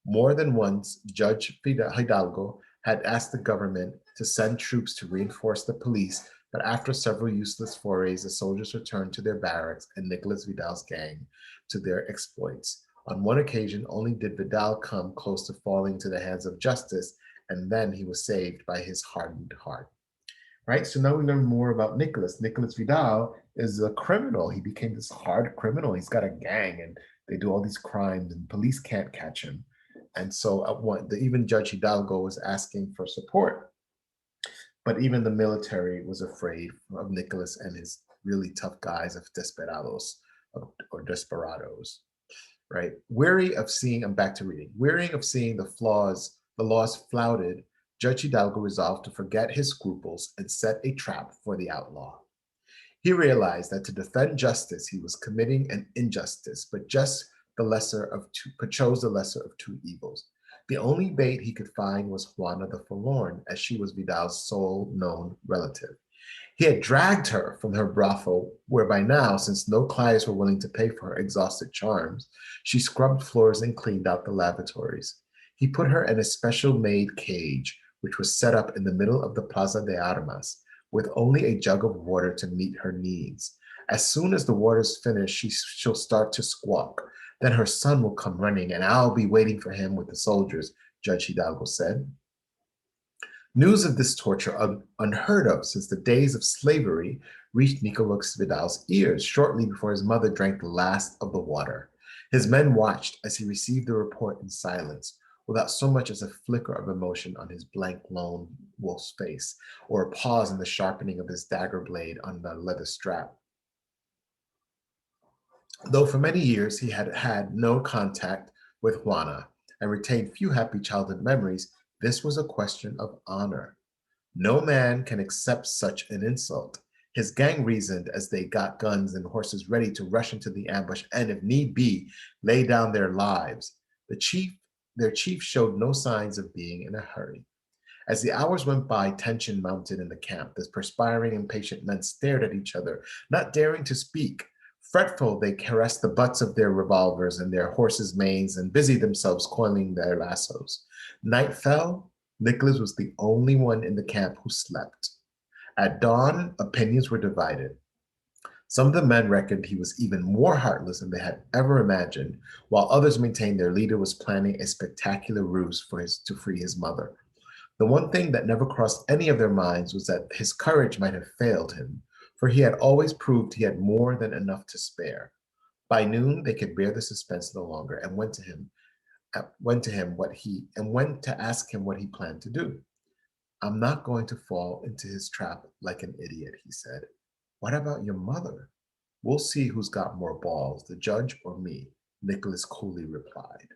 More than once, Judge Hidalgo had asked the government to send troops to reinforce the police, but after several useless forays, the soldiers returned to their barracks and Nicholas Vidal's gang to their exploits. On one occasion, only did Vidal come close to falling into the hands of justice, and then he was saved by his hardened heart. Right? So now we learn more about Nicholas. Nicholas Vidal is a criminal. He became this hard criminal. He's got a gang and they do all these crimes and police can't catch him. And so even Judge Hidalgo was asking for support. But even the military was afraid of Nicholas and his really tough guys of desperados or desperados, right? Weary of seeing, I'm back to reading, wearying of seeing the laws flouted, Judge Hidalgo resolved to forget his scruples and set a trap for the outlaw. He realized that to defend justice, he was committing an injustice, but chose the lesser of two evils. The only bait he could find was Juana the Forlorn, as she was Vidal's sole known relative. He had dragged her from her brothel, where by now, since no clients were willing to pay for her exhausted charms, she scrubbed floors and cleaned out the lavatories. He put her in a special made cage, which was set up in the middle of the Plaza de Armas, with only a jug of water to meet her needs. As soon as the water's finished, she'll start to squawk. Then her son will come running, and I'll be waiting for him with the soldiers, Judge Hidalgo said. News of this torture, unheard of since the days of slavery, reached Nicolas Vidal's ears shortly before his mother drank the last of the water. His men watched as he received the report in silence, without so much as a flicker of emotion on his blank lone wolf's face, or a pause in the sharpening of his dagger blade on the leather strap. Though for many years he had had no contact with Juana and retained few happy childhood memories, this was a question of honor. No man can accept such an insult. His gang reasoned as they got guns and horses ready to rush into the ambush and, if need be, lay down their lives. Their chief showed no signs of being in a hurry. As the hours went by, tension mounted in the camp. The perspiring, impatient men stared at each other, not daring to speak. Fretful, they caressed the butts of their revolvers and their horses' manes and busied themselves coiling their lassos. Night fell. Nicholas was the only one in the camp who slept. At dawn, opinions were divided. Some of the men reckoned he was even more heartless than they had ever imagined, while others maintained their leader was planning a spectacular ruse to free his mother. The one thing that never crossed any of their minds was that his courage might have failed him, for he had always proved he had more than enough to spare. By noon, they could bear the suspense no longer and went to him went to him what he and went to ask him what he planned to do. I'm not going to fall into his trap like an idiot, he said. What about your mother? We'll see who's got more balls, the judge or me, Nicholas coolly replied.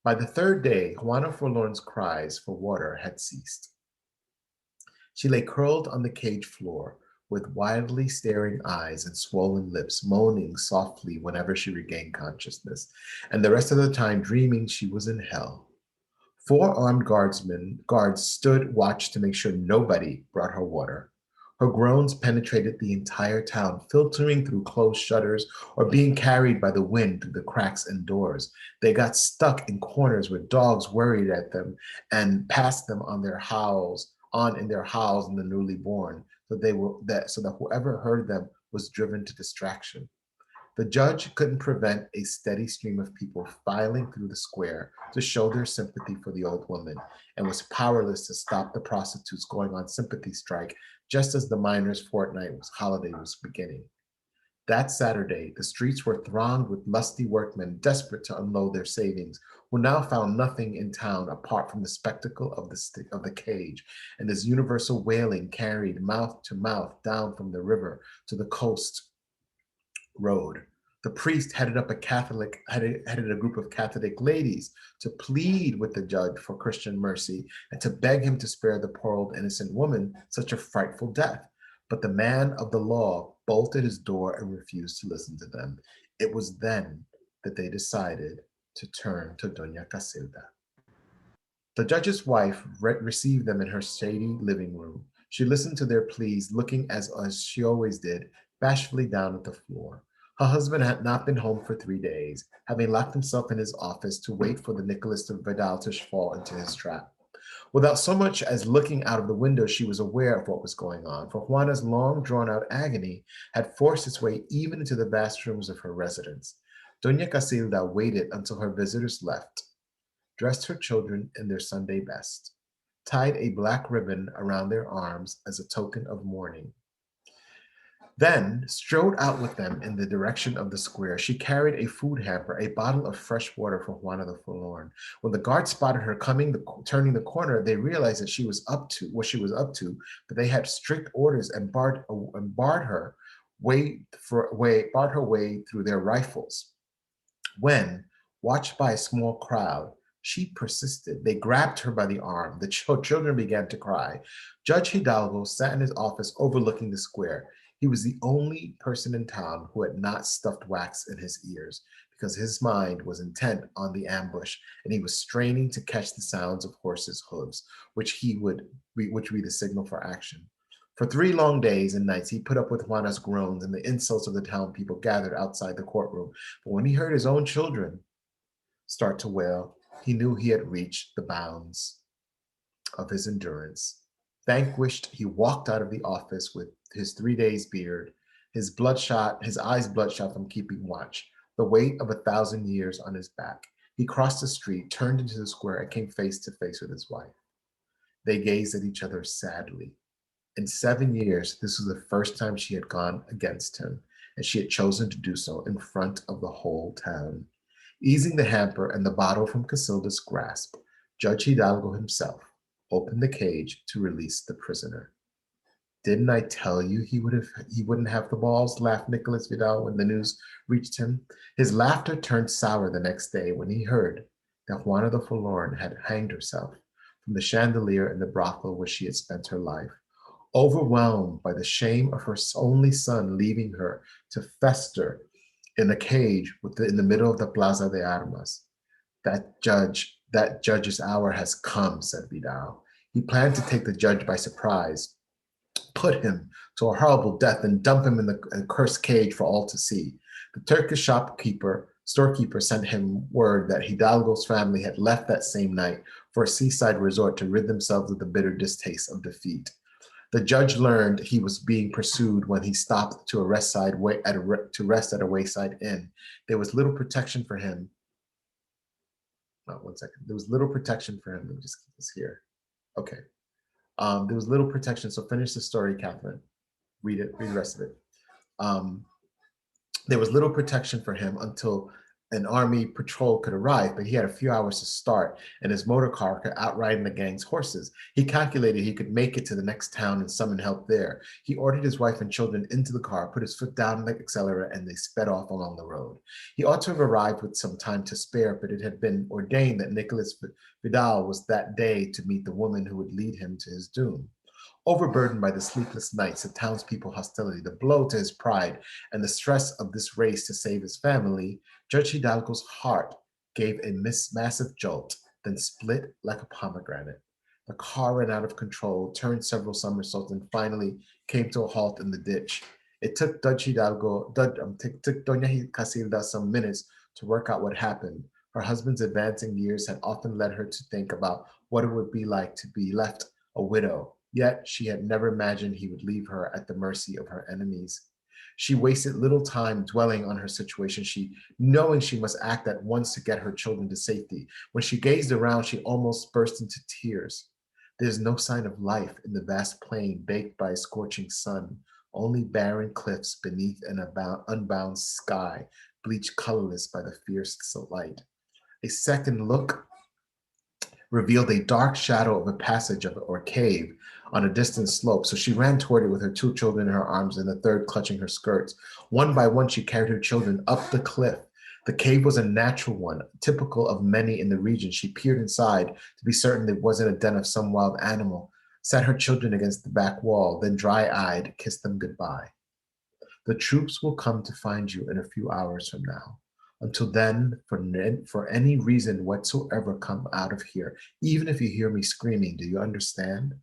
By the third day, Juana Forlorn's cries for water had ceased. She lay curled on the cage floor with wildly staring eyes and swollen lips, moaning softly whenever she regained consciousness, and the rest of the time dreaming she was in hell. Four armed guards stood watch to make sure nobody brought her water. Her groans penetrated the entire town, filtering through closed shutters or being carried by the wind through the cracks and doors. They got stuck in corners where dogs worried at them and passed them on in their howls in the newly born, so that whoever heard them was driven to distraction. The judge couldn't prevent a steady stream of people filing through the square to show their sympathy for the old woman, and was powerless to stop the prostitutes going on sympathy strike just as the miners' holiday was beginning. That Saturday, the streets were thronged with lusty workmen desperate to unload their savings, who now found nothing in town apart from the spectacle of the cage, and this universal wailing carried mouth to mouth down from the river to the coast road. The priest headed a group of Catholic ladies to plead with the judge for Christian mercy and to beg him to spare the poor old innocent woman such a frightful death. But the man of the law bolted his door and refused to listen to them. It was then that they decided to turn to Doña Casilda. The judge's wife received them in her shady living room. She listened to their pleas, looking as she always did, bashfully down at the floor. Her husband had not been home for 3 days, having locked himself in his office to wait for the Nicholas de Vidal to fall into his trap. Without so much as looking out of the window, she was aware of what was going on, for Juana's long drawn-out agony had forced its way even into the vast rooms of her residence. Doña Casilda waited until her visitors left, dressed her children in their Sunday best, tied a black ribbon around their arms as a token of mourning, then strode out with them in the direction of the square. She carried a food hamper, a bottle of fresh water for Juana the Forlorn. When the guards spotted her turning the corner, they realized that she was up to what she was up to, but they had strict orders and barred her way through their rifles. When, watched by a small crowd, she persisted. They grabbed her by the arm. The children began to cry. Judge Hidalgo sat in his office overlooking the square. He was the only person in town who had not stuffed wax in his ears, because his mind was intent on the ambush, and he was straining to catch the sounds of horses' hooves, which would be the signal for action. For 3 long days and nights, he put up with Juana's groans and the insults of the town people gathered outside the courtroom. But when he heard his own children start to wail, he knew he had reached the bounds of his endurance. Vanquished, he walked out of the office with his 3 days beard, his eyes bloodshot from keeping watch, the weight of 1,000 years on his back. He crossed the street, turned into the square, and came face to face with his wife. They gazed at each other sadly. In 7 years, this was the first time she had gone against him, and she had chosen to do so in front of the whole town. Easing the hamper and the bottle from Casilda's grasp, Judge Hidalgo himself opened the cage to release the prisoner. Didn't I tell you he wouldn't have the balls? Laughed Nicholas Vidal when the news reached him. His laughter turned sour the next day when he heard that Juana the Forlorn had hanged herself from the chandelier in the brothel where she had spent her life. Overwhelmed by the shame of her only son leaving her to fester in a cage in the middle of the Plaza de Armas. That judge's hour has come, said Vidal. He planned to take the judge by surprise, put him to a horrible death, and dump him in the cursed cage for all to see. The Turkish storekeeper sent him word that Hidalgo's family had left that same night for a seaside resort to rid themselves of the bitter distaste of defeat. The judge learned he was being pursued when he stopped to rest at a wayside inn. There was little protection for him. Oh, 1 second. There was little protection for him. Let me just keep this here. Okay. There was little protection. So finish the story, Catherine. Read the rest of it. There was little protection for him until an army patrol could arrive, but he had a few hours to start, and his motor car could outride the gang's horses. He calculated he could make it to the next town and summon help there. He ordered his wife and children into the car, put his foot down on the accelerator, and they sped off along the road. He ought to have arrived with some time to spare, but it had been ordained that Nicholas Vidal was that day to meet the woman who would lead him to his doom. Overburdened by the sleepless nights, the townspeople hostility, the blow to his pride, and the stress of this race to save his family, Judge Hidalgo's heart gave a massive jolt, then split like a pomegranate. The car ran out of control, turned several somersaults, and finally came to a halt in the ditch. It took took Doña Casilda some minutes to work out what happened. Her husband's advancing years had often led her to think about what it would be like to be left a widow. Yet she had never imagined he would leave her at the mercy of her enemies. She wasted little time dwelling on her situation, knowing she must act at once to get her children to safety. When she gazed around, she almost burst into tears. There's no sign of life in the vast plain baked by a scorching sun, only barren cliffs beneath an unbound sky, bleached colorless by the fierce light. A second look revealed a dark shadow of a passage or cave on a distant slope, so she ran toward it with her two children in her arms and the third clutching her skirts. One by one, she carried her children up the cliff. The cave was a natural one, typical of many in the region. She peered inside to be certain it wasn't a den of some wild animal, sat her children against the back wall, then dry-eyed kissed them goodbye. The troops will come to find you in a few hours from now. Until then, for any reason whatsoever, come out of here, even if you hear me screaming. Do you understand?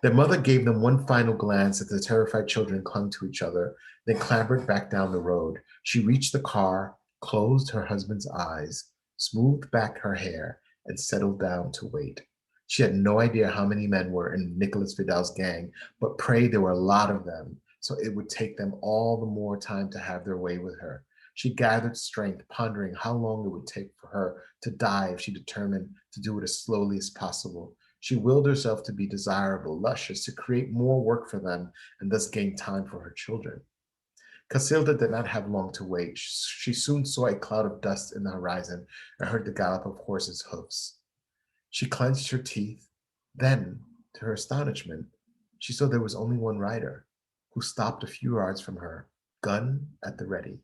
Their mother gave them one final glance as the terrified children clung to each other, then clambered back down the road. She reached the car, closed her husband's eyes, smoothed back her hair, and settled down to wait. She had no idea how many men were in Nicholas Vidal's gang, but prayed there were a lot of them, so it would take them all the more time to have their way with her. She gathered strength, pondering how long it would take for her to die if she determined to do it as slowly as possible. She willed herself to be desirable, luscious, to create more work for them, and thus gain time for her children. Casilda did not have long to wait. She soon saw a cloud of dust in the horizon and heard the gallop of horses' hoofs. She clenched her teeth. Then, to her astonishment, she saw there was only one rider, who stopped a few yards from her, gun at the ready.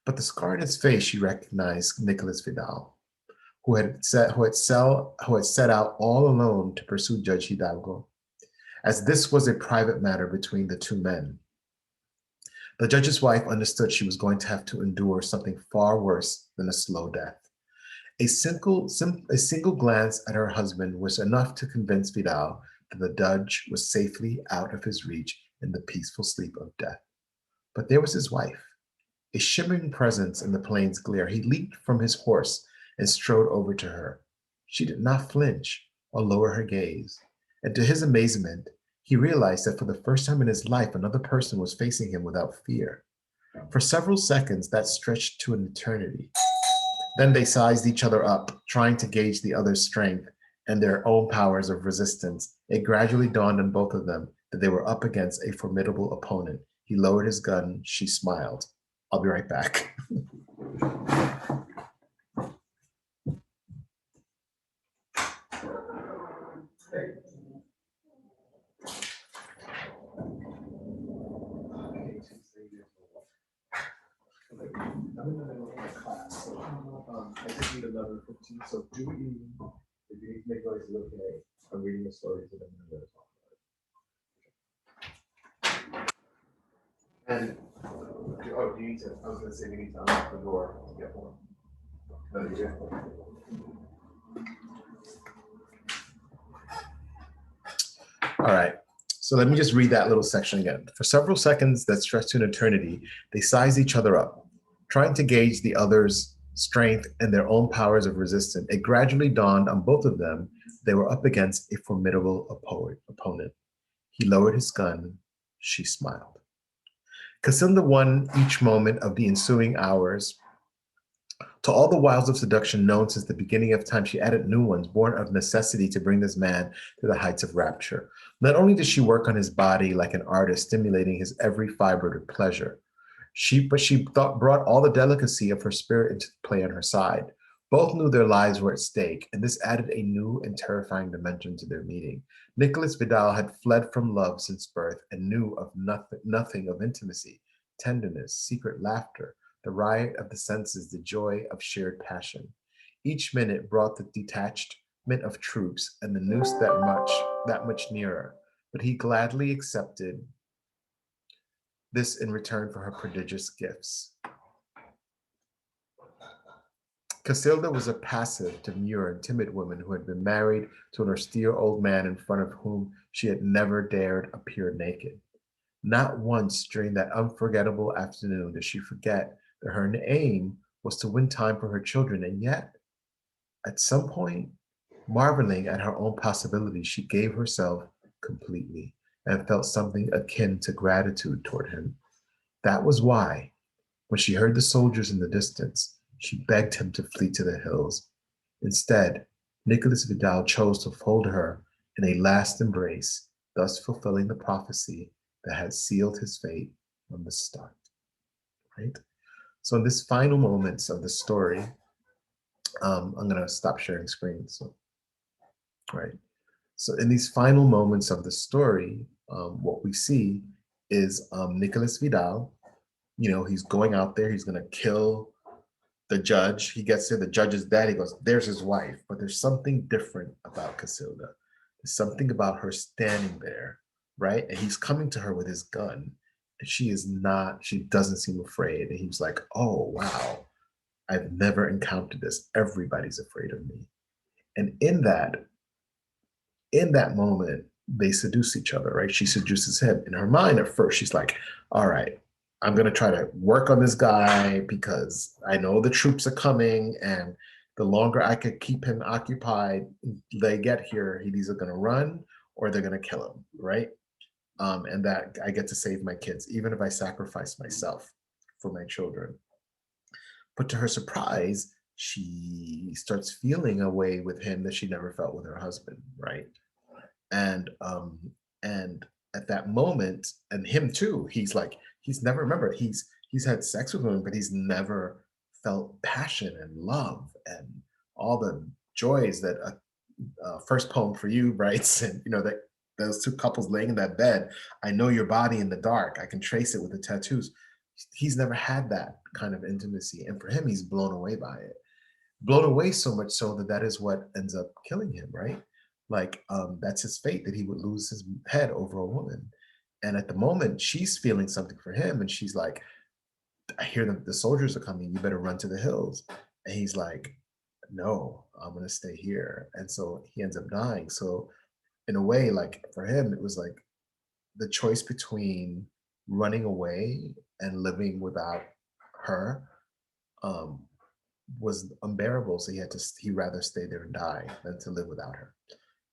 But the scar in his face, she recognized Nicholas Vidal, who had set out all alone to pursue Judge Hidalgo, as this was a private matter between the two men. The judge's wife understood she was going to have to endure something far worse than a slow death. A single glance at her husband was enough to convince Vidal that the judge was safely out of his reach in the peaceful sleep of death. But there was his wife, a shimmering presence in the plain's glare. He leaped from his horse and strode over to her. She did not flinch or lower her gaze, and to his amazement, he realized that for the first time in his life, another person was facing him without fear. For several seconds, that stretched to an eternity. Then they sized each other up, trying to gauge the other's strength and their own powers of resistance. It gradually dawned on both of them that they were up against a formidable opponent. He lowered his gun. She smiled. I'll be right back. I'm in the middle of my class, so I just need another 15. So do what you need. If you need to make noise, it's okay. I'm reading the stories that I'm going to talk about. And oh, do you need to? I was going to say we need to unlock the door to get one. No, you did. All right. So let me just read that little section again. For several seconds that stretched to an eternity, they sized each other up, trying to gauge the other's strength and their own powers of resistance. It gradually dawned on both of them they were up against a formidable opponent. He lowered his gun. She smiled. Casilda won each moment of the ensuing hours. To all the wiles of seduction known since the beginning of time, she added new ones, born of necessity to bring this man to the heights of rapture. Not only did she work on his body like an artist, stimulating his every fiber to pleasure, But she brought all the delicacy of her spirit into play on her side. Both knew their lives were at stake, and this added a new and terrifying dimension to their meeting. Nicholas Vidal had fled from love since birth and knew of nothing of intimacy, tenderness, secret laughter, the riot of the senses, the joy of shared passion. Each minute brought the detachment of troops and the noose that much nearer. But he gladly accepted this in return for her prodigious gifts. Casilda was a passive, demure, and timid woman who had been married to an austere old man in front of whom she had never dared appear naked. Not once during that unforgettable afternoon did she forget that her aim was to win time for her children, and yet, at some point, marveling at her own possibilities, she gave herself completely and felt something akin to gratitude toward him. That was why, when she heard the soldiers in the distance, she begged him to flee to the hills. Instead, Nicholas Vidal chose to fold her in a last embrace, thus fulfilling the prophecy that had sealed his fate from the start. Right? So, in this final moments of the story, I'm going to stop sharing screen. So, right. So, in these final moments of the story, what we see is Nicholas Vidal. He's going out there. He's going to kill the judge. He gets there. The judge is dead. He goes, "There's his wife." But there's something different about Casilda. There's something about her standing there, right? And he's coming to her with his gun. And she is not, she doesn't seem afraid. And he's like, "Oh, wow. I've never encountered this. Everybody's afraid of me." And in that moment, they seduce each other, right? She seduces him. In her mind, at first, she's like, "All right, I'm going to try to work on this guy because I know the troops are coming. And the longer I could keep him occupied, they get here, he's either going to run or they're going to kill him, right? And that I get to save my kids, even if I sacrifice myself for my children." But to her surprise, she starts feeling a way with him that she never felt with her husband, right? And at that moment, and him too, he's never, remember, he's had sex with women, but he's never felt passion and love and all the joys that First Poem for You writes. And that those two couples laying in that bed, "I know your body in the dark, I can trace it with the tattoos." He's never had that kind of intimacy, and for him, he's blown away by it. Blown away so much so that is what ends up killing him, right? Like, that's his fate, that he would lose his head over a woman. And at the moment, she's feeling something for him, and she's like, "I hear the soldiers are coming. You better run to the hills." And he's like, "No, I'm gonna stay here." And so he ends up dying. So in a way, like for him, it was like the choice between running away and living without her, um, was unbearable. So he rather stay there and die than to live without her.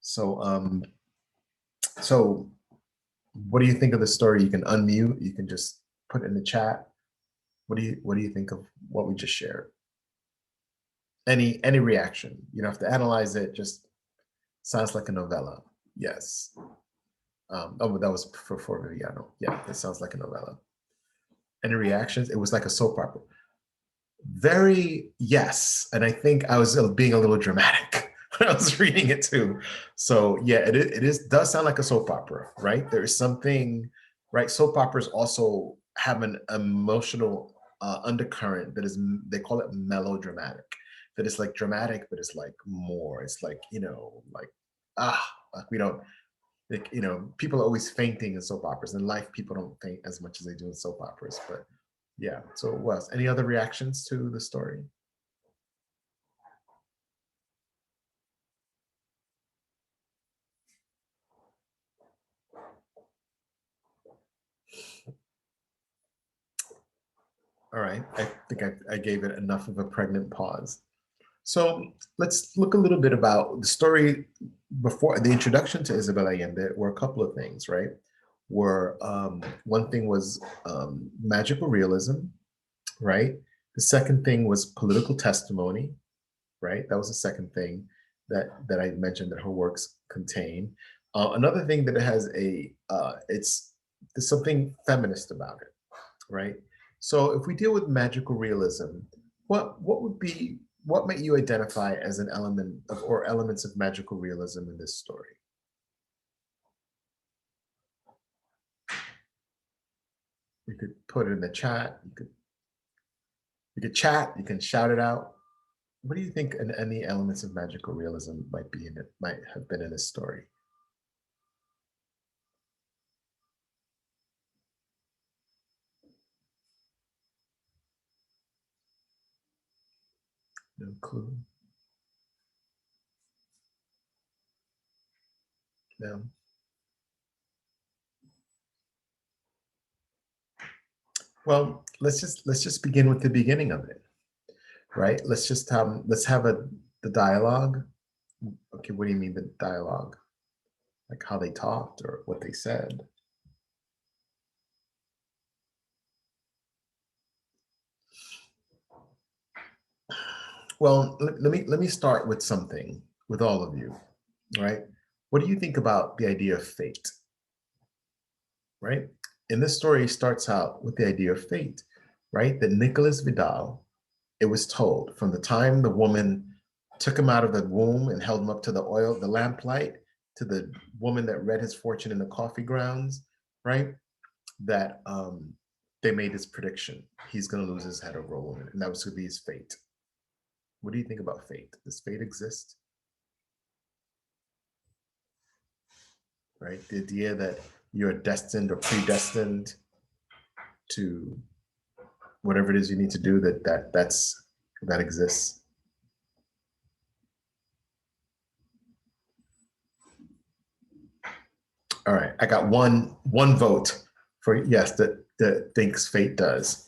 So what do you think of the story? You can unmute, you can just put it in the chat. What do you think of what we just shared? Any reaction? You don't have to analyze it, just sounds like a novella. Yes. Oh, that was for Viviano. Yeah, it sounds like a novella. Any reactions? It was like a soap opera. Very, yes. And I think I was being a little dramatic when I was reading it too. So yeah, does sound like a soap opera, right? There is something, right? Soap operas also have an emotional undercurrent that is, they call it melodramatic. That is like dramatic, but it's like more. It's like, like, like we don't, like, people are always fainting in soap operas. In life, people don't faint as much as they do in soap operas. But yeah, so it was. Any other reactions to the story? All right, I think I gave it enough of a pregnant pause. So let's look a little bit about the story. Before the introduction to Isabel Allende were a couple of things, right? One thing was magical realism, right? The second thing was political testimony, right? That was the second thing that I mentioned that her works contain. Another thing that it has there's something feminist about it, right? So if we deal with magical realism, what might you identify as an element of or elements of magical realism in this story? You could put it in the chat. You could chat. You can shout it out. What do you think any elements of magical realism might be in it? Might have been in this story? No clue. No. Well, let's just begin with the beginning of it, right? Let's have the dialogue. Okay, what do you mean the dialogue? Like how they talked or what they said? Well, let me start with something with all of you, right? What do you think about the idea of fate? Right? And this story starts out with the idea of fate, right? That Nicholas Vidal, it was told from the time the woman took him out of the womb and held him up to the lamplight, to the woman that read his fortune in the coffee grounds, right? That they made this prediction. He's going to lose his head over a woman, and that was going to be his fate. What do you think about fate? Does fate exist? Right? The idea that you're destined or predestined to whatever it is you need to do, that exists. All right, I got one vote for yes that thinks fate does.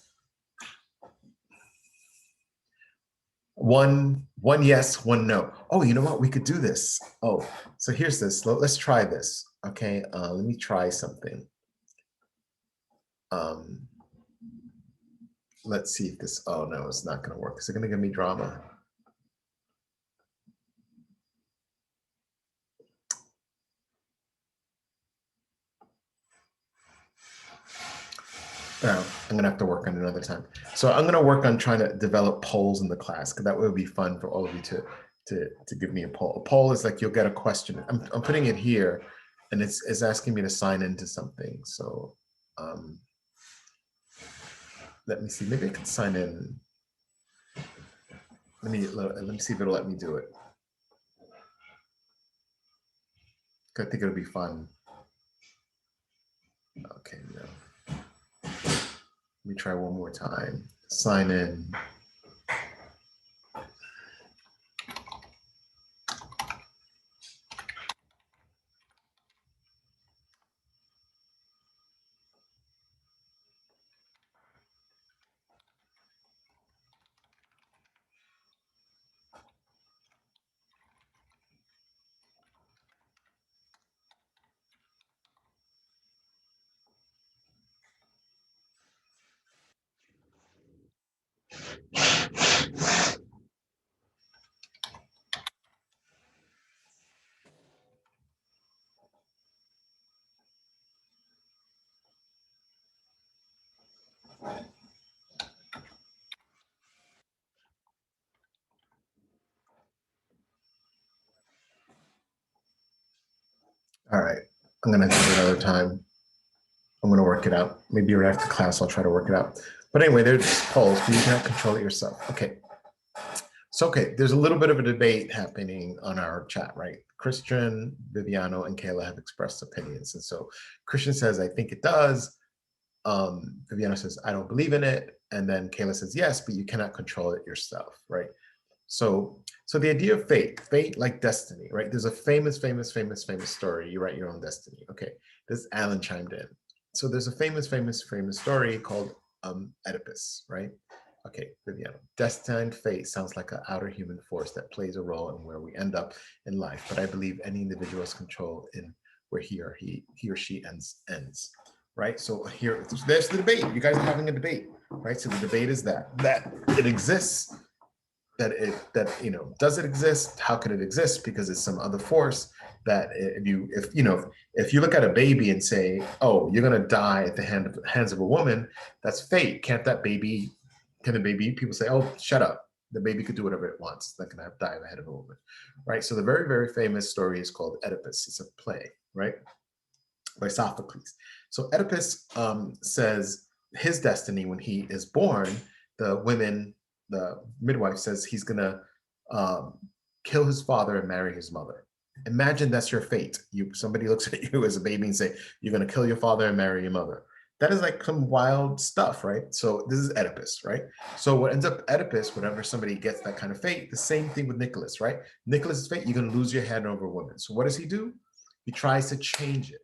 One yes, one no. Oh, you know what? We could do this. Oh, so here's this. Let's try this. Okay, let me try something. Let's see if this. Oh no, it's not going to work. Is it going to give me drama? No, I'm gonna have to work on it another time. So I'm gonna work on trying to develop polls in the class because that would be fun for all of you to give me a poll. A poll is like you'll get a question. I'm putting it here, and it's asking me to sign into something. So let me see. Maybe I can sign in. Let me see if it'll let me do it. I think it'll be fun. Okay, no. Let me try one more time. Sign in. All right, I'm gonna do it another time. I'm gonna work it out. Maybe right after class, I'll try to work it out. But anyway, there's polls, but you cannot control it yourself. Okay. So, okay, there's a little bit of a debate happening on our chat, right? Christian, Viviano, and Kayla have expressed opinions. And so Christian says, I think it does. Viviano says, I don't believe in it. And then Kayla says, yes, but you cannot control it yourself, right? So the idea of fate like destiny, right? There's a famous story. You write your own destiny. Okay, this Alan chimed in. So there's a famous story called Oedipus, right? Okay, Viviano. Destined fate sounds like an outer human force that plays a role in where we end up in life, but I believe any individual has control in where he or she ends, right? So here, there's the debate. You guys are having a debate, right? So the debate is that it exists. That does it exist? How could it exist? Because it's some other force. that if you look at a baby and say, oh, you're going to die at the hands of a woman, that's fate. Can the baby, people say, oh, shut up, the baby could do whatever it wants, it's not going to die at the head of a woman, right? So the very, very famous story is called Oedipus. It's a play, right, by Sophocles. So Oedipus says his destiny when he is born, the midwife says he's going to kill his father and marry his mother. Imagine that's your fate. Somebody looks at you as a baby and say, you're going to kill your father and marry your mother. That is like some wild stuff, right? So this is Oedipus, right? So what ends up Oedipus, whenever somebody gets that kind of fate, the same thing with Nicholas, right? Nicholas's fate, you're going to lose your head over a woman. So what does he do? He tries to change it,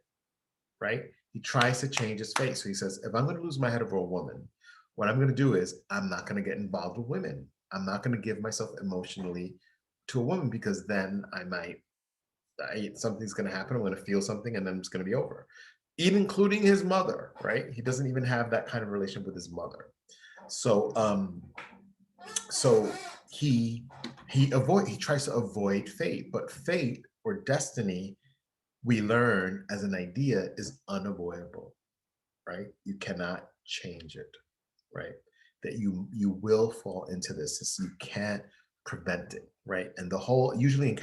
right? He tries to change his fate. So he says, if I'm going to lose my head over a woman, what I'm going to do is I'm not going to get involved with women. I'm not going to give myself emotionally to a woman, because then something's going to happen. I'm going to feel something, and then it's going to be over. Even including his mother, right? He doesn't even have that kind of relationship with his mother. So, he tries to avoid fate, but fate or destiny, we learn as an idea, is unavoidable, right? You cannot change it, right? That you will fall into this. You can't prevent it, right? And the whole, usually in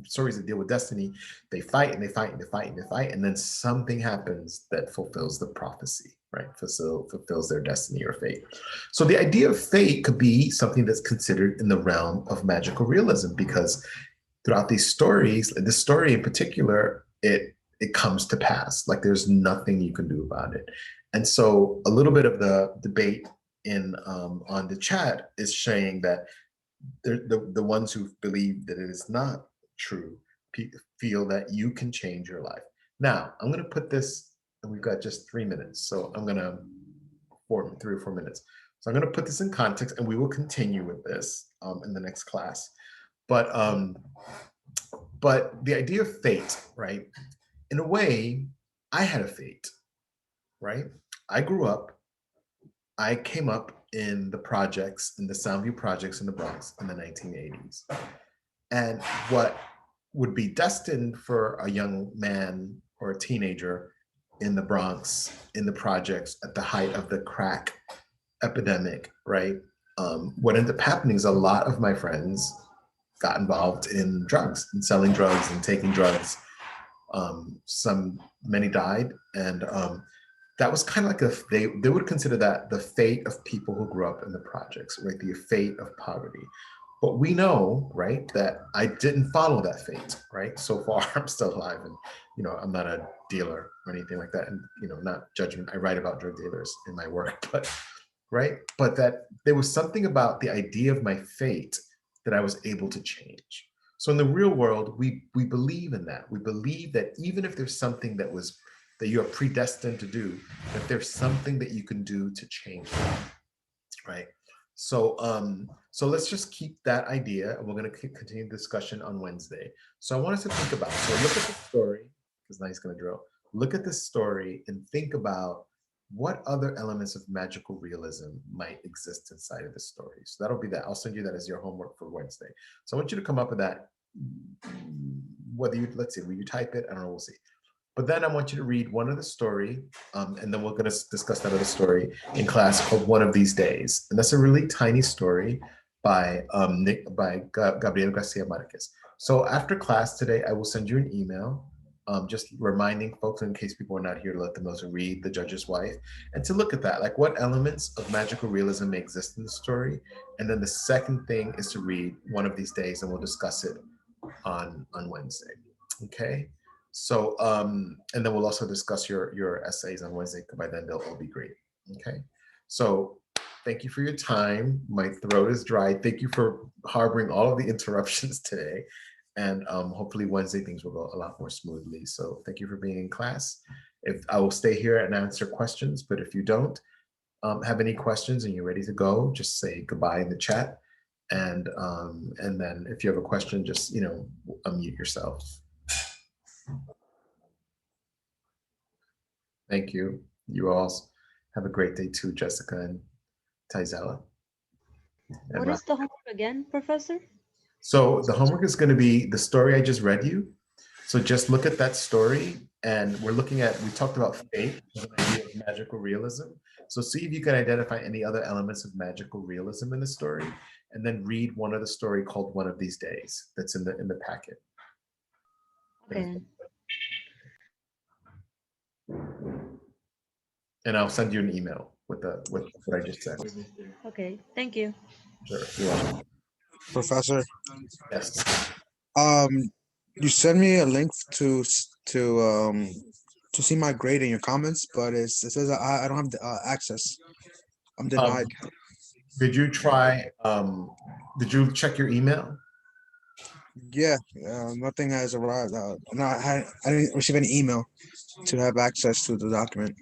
stories that deal with destiny, they fight and they fight and they fight and they fight, and then something happens that fulfills the prophecy, right? Fulfills their destiny or fate. So the idea of fate could be something that's considered in the realm of magical realism, because throughout these stories, this story in particular, it comes to pass. Like there's nothing you can do about it. And so a little bit of the debate on the chat is saying that the ones who believe that it is not true feel that you can change your life. Now, I'm going to put this, and we've got just 3 minutes, so I'm going to 3 or 4 minutes. So I'm going to put this in context, and we will continue with this in the next class. But the idea of fate, right? In a way, I had a fate, right? I came up in the projects, in the Soundview projects in the Bronx in the 1980s. And what would be destined for a young man or a teenager in the Bronx, in the projects at the height of the crack epidemic, right? What ended up happening is a lot of my friends got involved in drugs and selling drugs and taking drugs. Many died, and that was kind of like they would consider that the fate of people who grew up in the projects, right? The fate of poverty. But we know, right, that I didn't follow that fate, right? So far, I'm still alive, and I'm not a dealer or anything like that, and not judgment. I write about drug dealers in my work, but that there was something about the idea of my fate that I was able to change. So in the real world, we believe in that. We believe that even if there's something that you are predestined to do, that there's something that you can do to change it, right? So let's just keep that idea, and we're going to continue the discussion on Wednesday. So I want us to think about, so look at the story, because now he's going to drill. Look at this story and think about what other elements of magical realism might exist inside of the story. So that'll be that. I'll send you that as your homework for Wednesday. So I want you to come up with that, let's see, will you type it? I don't know, we'll see. But then I want you to read one of the story, and then we're going to discuss that other story in class called One of These Days. And that's a really tiny story by Gabriel Garcia Marquez. So after class today, I will send you an email just reminding folks, in case people are not here, to let them know to read The Judge's Wife and to look at that, like what elements of magical realism may exist in the story. And then the second thing is to read One of These Days, and we'll discuss it on Wednesday. Okay. So, and then we'll also discuss your essays on Wednesday, because by then they'll all be great. Okay. So thank you for your time. My throat is dry. Thank you for harboring all of the interruptions today. And hopefully Wednesday things will go a lot more smoothly. So thank you for being in class. If I will stay here and answer questions, but if you don't have any questions and you're ready to go, just say goodbye in the chat. And then if you have a question, just, unmute yourself. Thank you. You all have a great day too, Jessica and Taizella. What is the homework again, Professor? So the homework is going to be the story I just read you. So just look at that story, and we talked about fate as an idea of magical realism. So see if you can identify any other elements of magical realism in the story, and then read one of the story called One of These Days that's in the packet. Okay. And I'll send you an email with what I just said. Okay. Thank you. Sure. You're welcome. Professor, Yes. you sent me a link to see my grade in your comments, but it says I don't have the, access. I'm denied. Did you try? Did you check your email? Yeah, nothing has arrived. No, I didn't receive any email to have access to the document.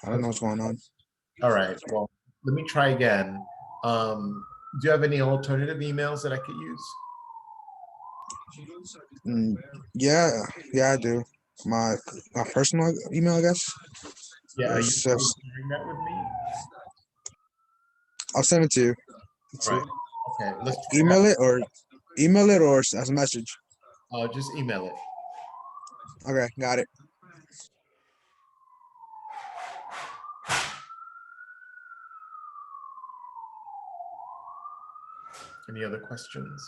I don't know what's going on. All right. Well, let me try again. Do you have any alternative emails that I could use? Yeah, I do. My personal email, I guess. Yeah. Are you It's sharing that with me? I'll send it to you. Let's All right. see. Okay. Let's try Email it or as a message. just email it. Okay, got it. Any other questions?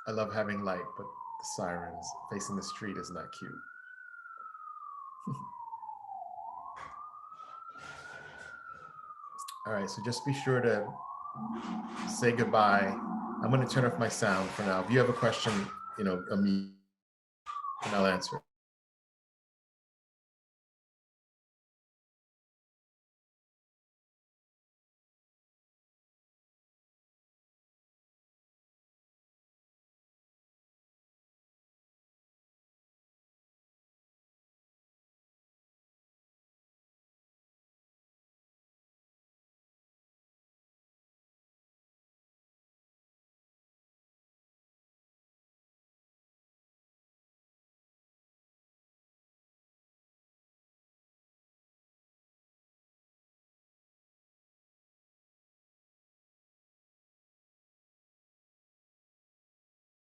I love having light, but the sirens facing the street is not cute. All right, so just be sure to say goodbye. I'm going to turn off my sound for now. If you have a question, unmute and I'll answer it.